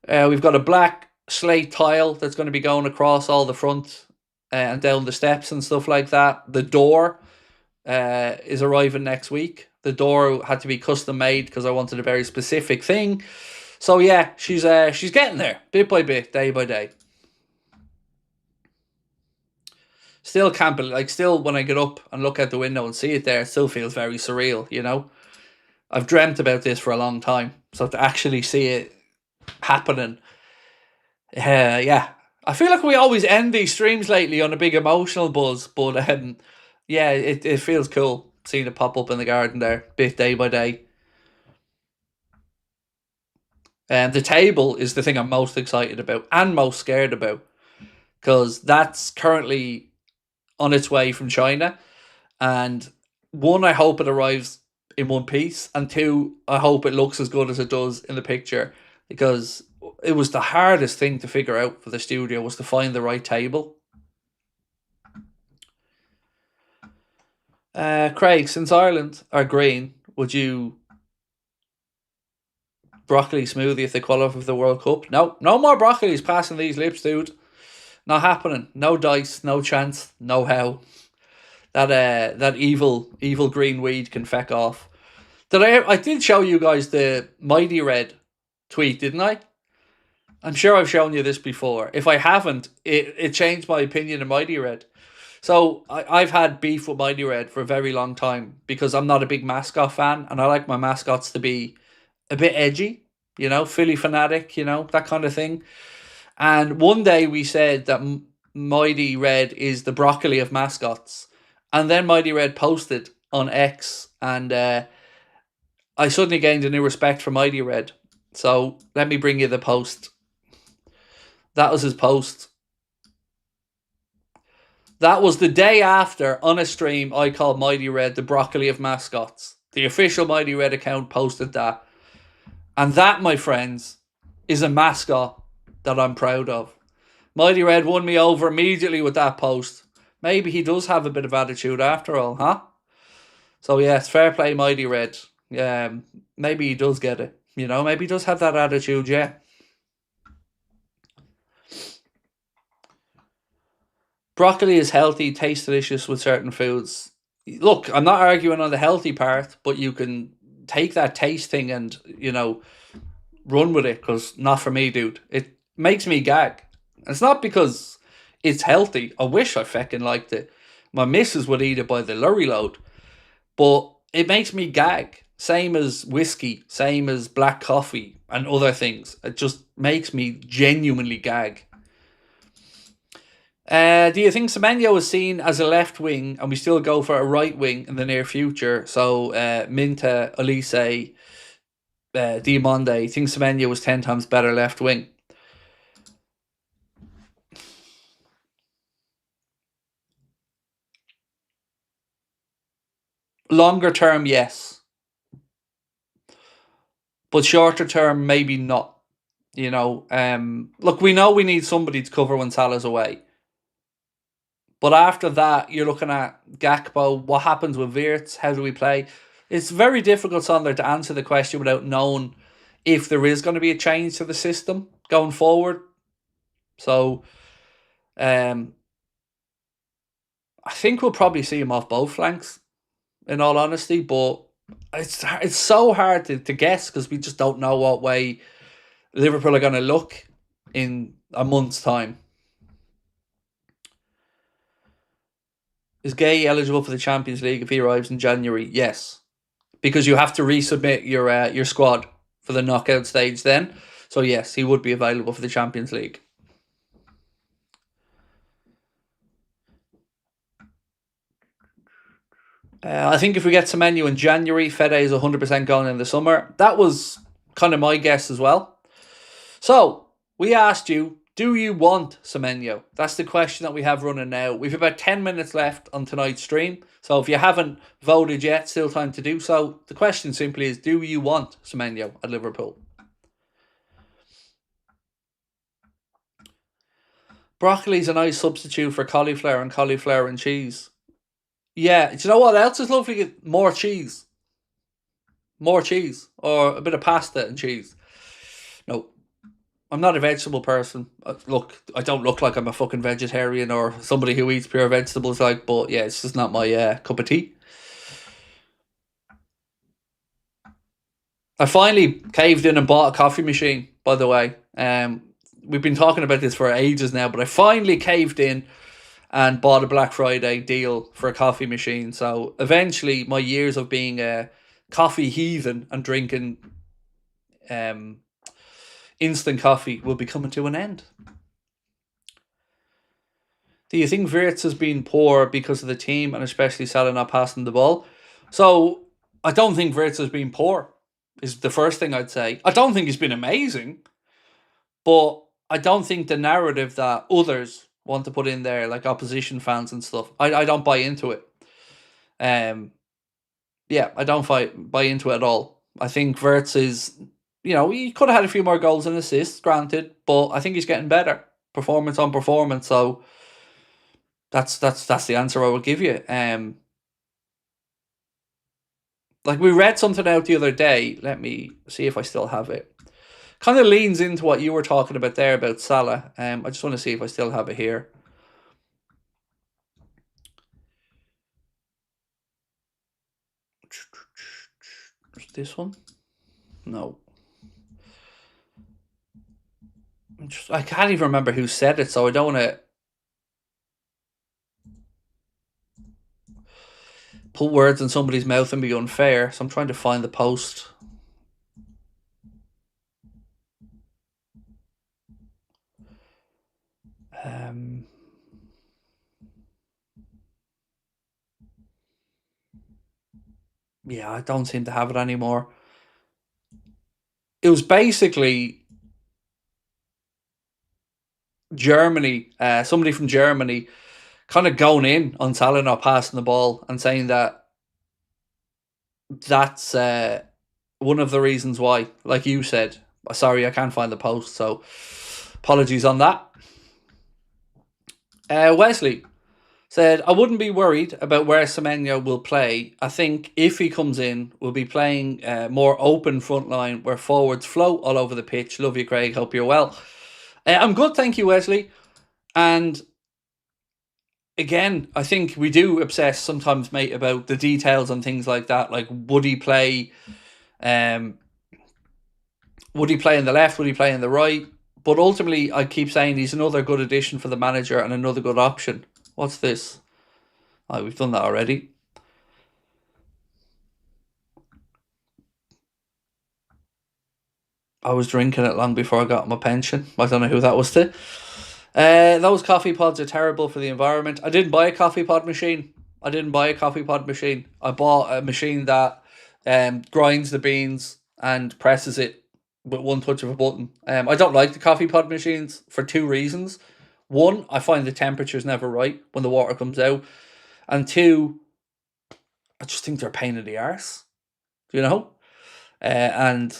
We've got a black slate tile that's going to be going across all the front and down the steps and stuff like that. The door is arriving next week. The door had to be custom made because I wanted a very specific thing. So yeah, she's getting there, bit by bit, day by day. Still can't believe, like, still when I get up and look out the window and see it there, it still feels very surreal, you know? I've dreamt about this for a long time. So to actually see it happening, yeah. I feel like we always end these streams lately on a big emotional buzz, but yeah, it feels cool seeing it pop up in the garden there, bit day by day. And the table is the thing I'm most excited about and most scared about, because that's currently on its way from China. And one, I hope it arrives in one piece, and two, I hope it looks as good as it does in the picture, because it was the hardest thing to figure out for the studio, was to find the right table. Craig, since Ireland are green, would you broccoli smoothie if they qualify for the World Cup? No more broccolis passing these lips, dude. Not happening. No dice, no chance, no how. That evil green weed can feck off. I did show you guys the Mighty Red tweet, didn't I? I'm sure I've shown you this before. If I haven't, it changed my opinion of Mighty Red. So I've had beef with Mighty Red for a very long time because I'm not a big mascot fan, and I like my mascots to be a bit edgy, you know, Philly fanatic, you know, that kind of thing. And one day we said that Mighty Red is the broccoli of mascots. And then Mighty Red posted on X, and I suddenly gained a new respect for Mighty Red. So let me bring you the post. That was his post. That was the day after, on a stream, I called Mighty Red the broccoli of mascots. The official Mighty Red account posted that. And that, my friends, is a mascot that I'm proud of. Mighty Red won me over immediately with that post. Maybe he does have a bit of attitude after all, huh? So yes, fair play, Mighty Red. Maybe he does get it. You know, maybe he does have that attitude, yeah. Broccoli is healthy, tastes delicious with certain foods. Look, I'm not arguing on the healthy part, but you can take that taste thing and, you know, run with it, because not for me, dude. It makes me gag. It's not because it's healthy. I wish I feckin' liked it. My missus would eat it by the lorry load. But it makes me gag. Same as whiskey, same as black coffee and other things. It just makes me genuinely gag. Do you think Semenyo is seen as a left wing and we still go for a right wing in the near future? So Minta, Elise, Diamonde, think Semenyo was 10 times better left wing. Longer term, yes. But shorter term, maybe not. You know, look, we know we need somebody to cover when Salah's away. But after that, you're looking at Gakpo. What happens with Wirtz? How do we play? It's very difficult, Sander, to answer the question without knowing if there is going to be a change to the system going forward. So, I think we'll probably see him off both flanks, in all honesty. But it's so hard to guess because we just don't know what way Liverpool are going to look in a month's time. Is GUEHI eligible for the Champions League if he arrives in January? Yes, because you have to resubmit your squad for the knockout stage then. So yes, he would be available for the Champions League. I think if we get Semenyo in January, Fede is 100% going in the summer. That was kind of my guess as well. So we asked you, do you want Semenyo? That's the question that we have running now. We've about 10 minutes left on tonight's stream. So if you haven't voted yet, still time to do so. The question simply is, do you want Semenyo at Liverpool? Broccoli's a nice substitute for cauliflower and cheese. Yeah, do you know what else is lovely? More cheese. More cheese. Or a bit of pasta and cheese. No, I'm not a vegetable person. Look, I don't look like I'm a fucking vegetarian or somebody who eats pure vegetables, like, but yeah, it's just not my cup of tea. I finally caved in and bought a coffee machine, by the way. We've been talking about this for ages now, but I finally caved in and bought a Black Friday deal for a coffee machine. So eventually, my years of being a coffee heathen and drinking um, instant coffee will be coming to an end. Do you think Wirtz has been poor because of the team and especially Salah not passing the ball? So I don't think Wirtz has been poor, is the first thing I'd say. I don't think he's been amazing, but I don't think the narrative that others want to put in there, like opposition fans and stuff, I don't buy into it. Yeah, I don't buy into it at all. I think Wirtz is, he could have had a few more goals and assists, granted, but I think he's getting better, performance on performance. So that's the answer I would give you. Like we read something out the other day. Let me see if I still have it. Kind of leans into what you were talking about there about Salah. I just want to see if I still have it here. Is this one? No. I can't even remember who said it, so I don't want to put words in somebody's mouth and be unfair. So I'm trying to find the post. Yeah, I don't seem to have it anymore. It was basically Germany, somebody from Germany, kind of going in on Salah not passing the ball and saying that that's one of the reasons why, like you said. Sorry, I can't find the post, so apologies on that. Wesley said, I wouldn't be worried about where Semenyo will play. I think if he comes in, we'll be playing more open front line where forwards float all over the pitch. Love you, Craig. Hope you're well. I'm good, thank you, Wesley. And again, I think we do obsess sometimes, mate, about the details and things like that. Like, would he play in the left? Would he play in the right? But ultimately, I keep saying he's another good addition for the manager and another good option. What's this? Oh, we've done that already. I was drinking it long before I got my pension. I don't know who that was to. Those coffee pods are terrible for the environment. I didn't buy a coffee pod machine. I bought a machine that grinds the beans and presses it with one touch of a button. I don't like the coffee pod machines for two reasons. One, I find the temperature's never right when the water comes out. And two, I just think they're a pain in the arse. And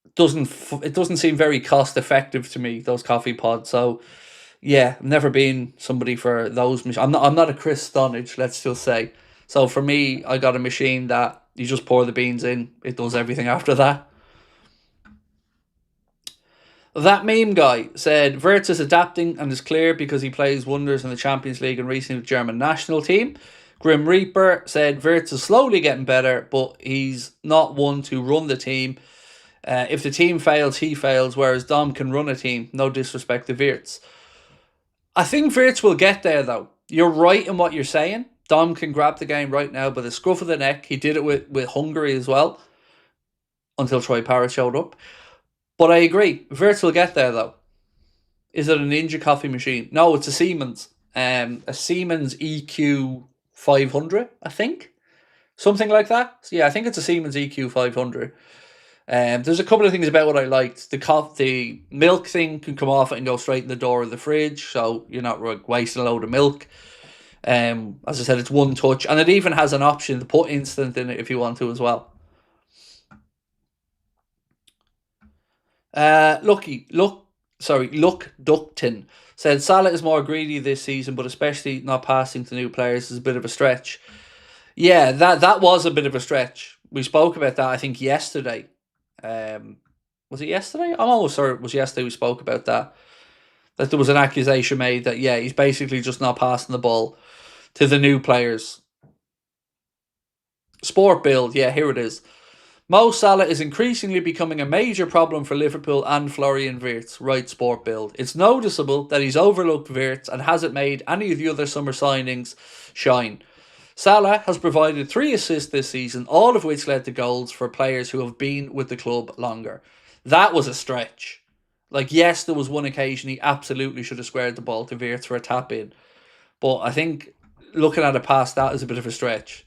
it doesn't seem very cost effective to me, those coffee pods. So yeah, I've never been somebody for those. I'm not a Chris Stonage, let's just say. So for me, I got a machine that you just pour the beans in. It does everything after that. That meme guy said Wirtz is adapting and is clear because he plays wonders in the Champions League and recently the German national team. Grim Reaper said Wirtz is slowly getting better, but he's not one to run the team. If the team fails, he fails, whereas Dom can run a team. No disrespect to Wirtz. I think Wirtz will get there, though. You're right in what you're saying. Dom can grab the game right now by the scruff of the neck. He did it with Hungary as well, until Troy Parrott showed up. But I agree. Wirtz will get there, though. Is it a Ninja coffee machine? No, it's a Siemens. A Siemens EQ 500, I think. Something like that. So yeah, I think it's a Siemens EQ 500. There's a couple of things about what I liked. The milk thing can come off and go straight in the door of the fridge, so you're not wasting a load of milk. As I said, it's one touch, and it even has an option to put instant in it if you want to as well. Luke Duckton said Salah is more greedy this season, but especially not passing to new players is a bit of a stretch. Yeah, that was a bit of a stretch. We spoke about that, I think, yesterday. Was it yesterday? I'm almost sure it was yesterday we spoke about that. That there was an accusation made that, yeah, he's basically just not passing the ball to the new players. Sport Build, yeah, here it is. Mo Salah is increasingly becoming a major problem for Liverpool and Florian Wirtz, writes Sport Build. It's noticeable that he's overlooked Wirtz and hasn't made any of the other summer signings shine. Salah has provided 3 assists this season, all of which led to goals for players who have been with the club longer. That was a stretch. Like, yes, there was one occasion he absolutely should have squared the ball to Wirtz for a tap in. But I think looking at it past that is a bit of a stretch.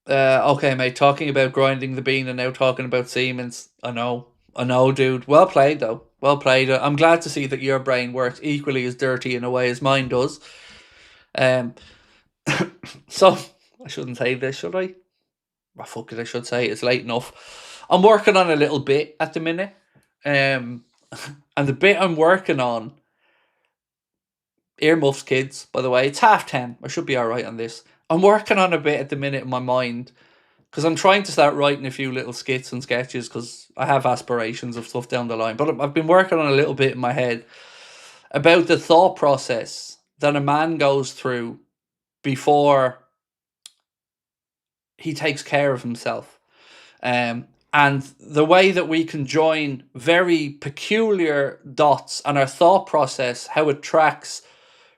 Okay, mate, talking about grinding the bean and now talking about Siemens. I know, dude. Well played, though. Well played. I'm glad to see that your brain works equally as dirty in a way as mine does. Um, so, I shouldn't say this, should I? Well, fuck it, I should say it's late enough. I'm working on a little bit at the minute. And the bit I'm working on, earmuffs, kids, by the way, it's 10:30. I should be alright on this. I'm working on a bit at the minute in my mind because I'm trying to start writing a few little skits and sketches because I have aspirations of stuff down the line. But I've been working on a little bit in my head about the thought process that a man goes through before he takes care of himself. And the way that we can join very peculiar dots and our thought process, how it tracks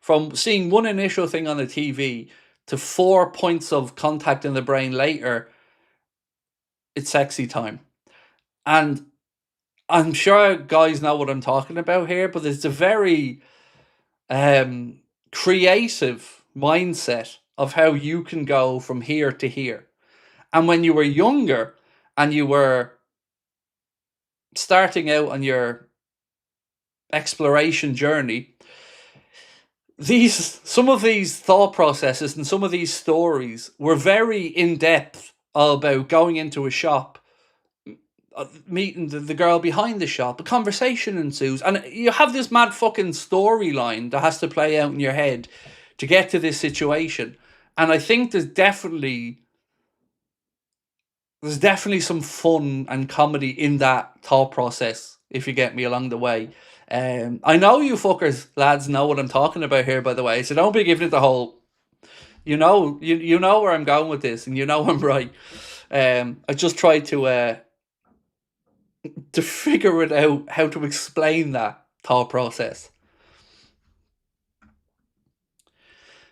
from seeing one initial thing on the TV to 4 points of contact in the brain later, it's sexy time. And I'm sure guys know what I'm talking about here, but it's a very creative mindset of how you can go from here to here. And when you were younger and you were starting out on your exploration journey, some of these thought processes and some of these stories were very in depth about going into a shop, meeting the girl behind the shop, a conversation ensues, and you have this mad fucking storyline that has to play out in your head to get to this situation. And I think there's definitely some fun and comedy in that thought process, if you get me, along the way. I know you fuckers, lads, know what I'm talking about here, by the way, so don't be giving it the whole, you know where I'm going with this, and you know I'm right. I just tried to figure it out, how to explain that thought process.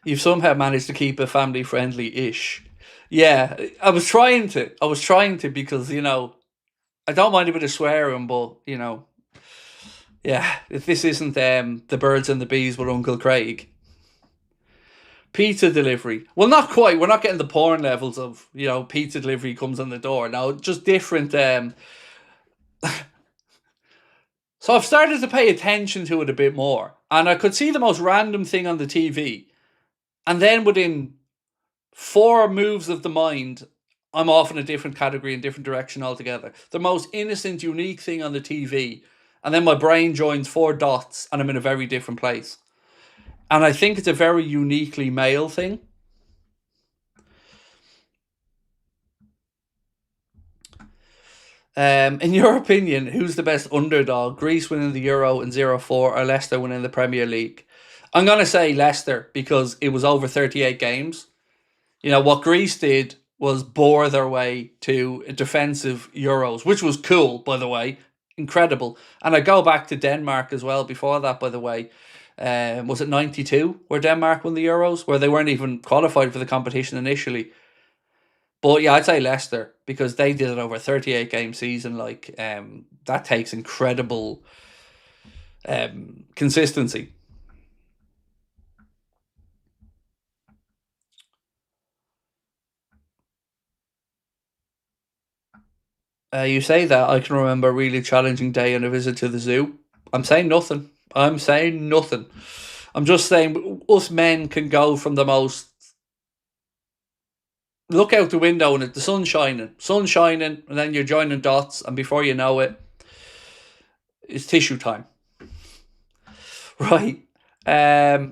You've somehow managed to keep it family friendly-ish. Yeah, I was trying to because, I don't mind a bit of swearing, but, yeah, if this isn't the birds and the bees with Uncle Craig. Pizza delivery. Well, not quite. We're not getting the porn levels of, pizza delivery comes on the door. No, just different. So I've started to pay attention to it a bit more. And I could see the most random thing on the TV. And then within 4 moves of the mind, I'm off in a different category and different direction altogether. The most innocent, unique thing on the TV. And then my brain joins 4 dots and I'm in a very different place. And I think it's a very uniquely male thing. In your opinion, who's the best underdog? Greece winning the Euro in 04 or Leicester winning the Premier League? I'm going to say Leicester because it was over 38 games. What Greece did was bore their way to a defensive Euros, which was cool, by the way. Incredible. And I go back to Denmark as well before that, by the way. Was it 92 where Denmark won the Euros? Where they weren't even qualified for the competition initially. But yeah, I'd say Leicester because they did it over a 38 game season. That takes incredible consistency. You say that, I can remember a really challenging day on a visit to the zoo. I'm saying nothing. I'm just saying us men can go from the most look out the window and the sun's shining, and then you're joining dots, and before you know it, it's tissue time. Right. I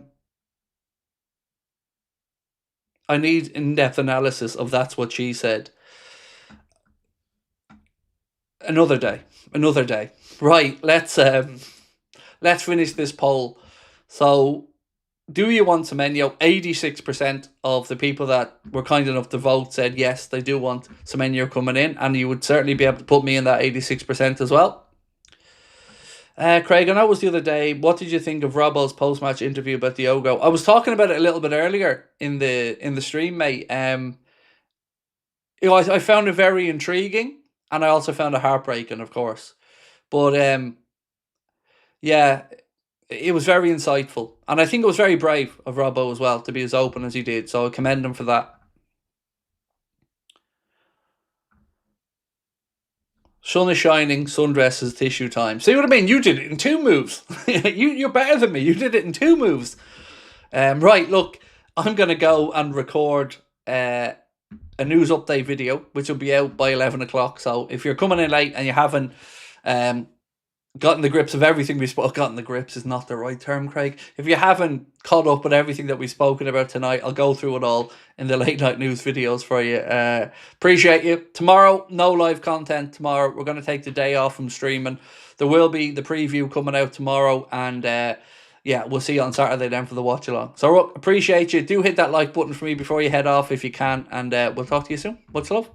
need in-depth analysis of that's what she said. Another day. Right, let's finish this poll. So, do you want Semenyo? 86% of the people that were kind enough to vote said yes, they do want Semenyo coming in, and you would certainly be able to put me in that 86% as well. Craig, I know it was the other day. What did you think of Robbo's post-match interview about Diogo? I was talking about it a little bit earlier in the stream, mate. I found it very intriguing, and I also found it heartbreaking, of course. But yeah, it was very insightful, and I think it was very brave of Robbo as well to be as open as he did. So I commend him for that. Sun is shining, sundress is tissue time. See what I mean? You did it in 2 moves. You're better than me. You did it in 2 moves. Right, look, I'm going to go and record a news update video, which will be out by 11 o'clock. So if you're coming in late and you haven't gotten the grips of everything we spoke, gotten the grips is not the right term, Craig. If you haven't caught up with everything that we've spoken about tonight, I'll go through it all in the late night news videos for you. Appreciate you. Tomorrow, no live content tomorrow. We're going to take the day off from streaming. There will be the preview coming out tomorrow, and yeah, we'll see you on Saturday then for the watch along. So appreciate you. Do hit that like button for me before you head off if you can, and we'll talk to you soon. Much love.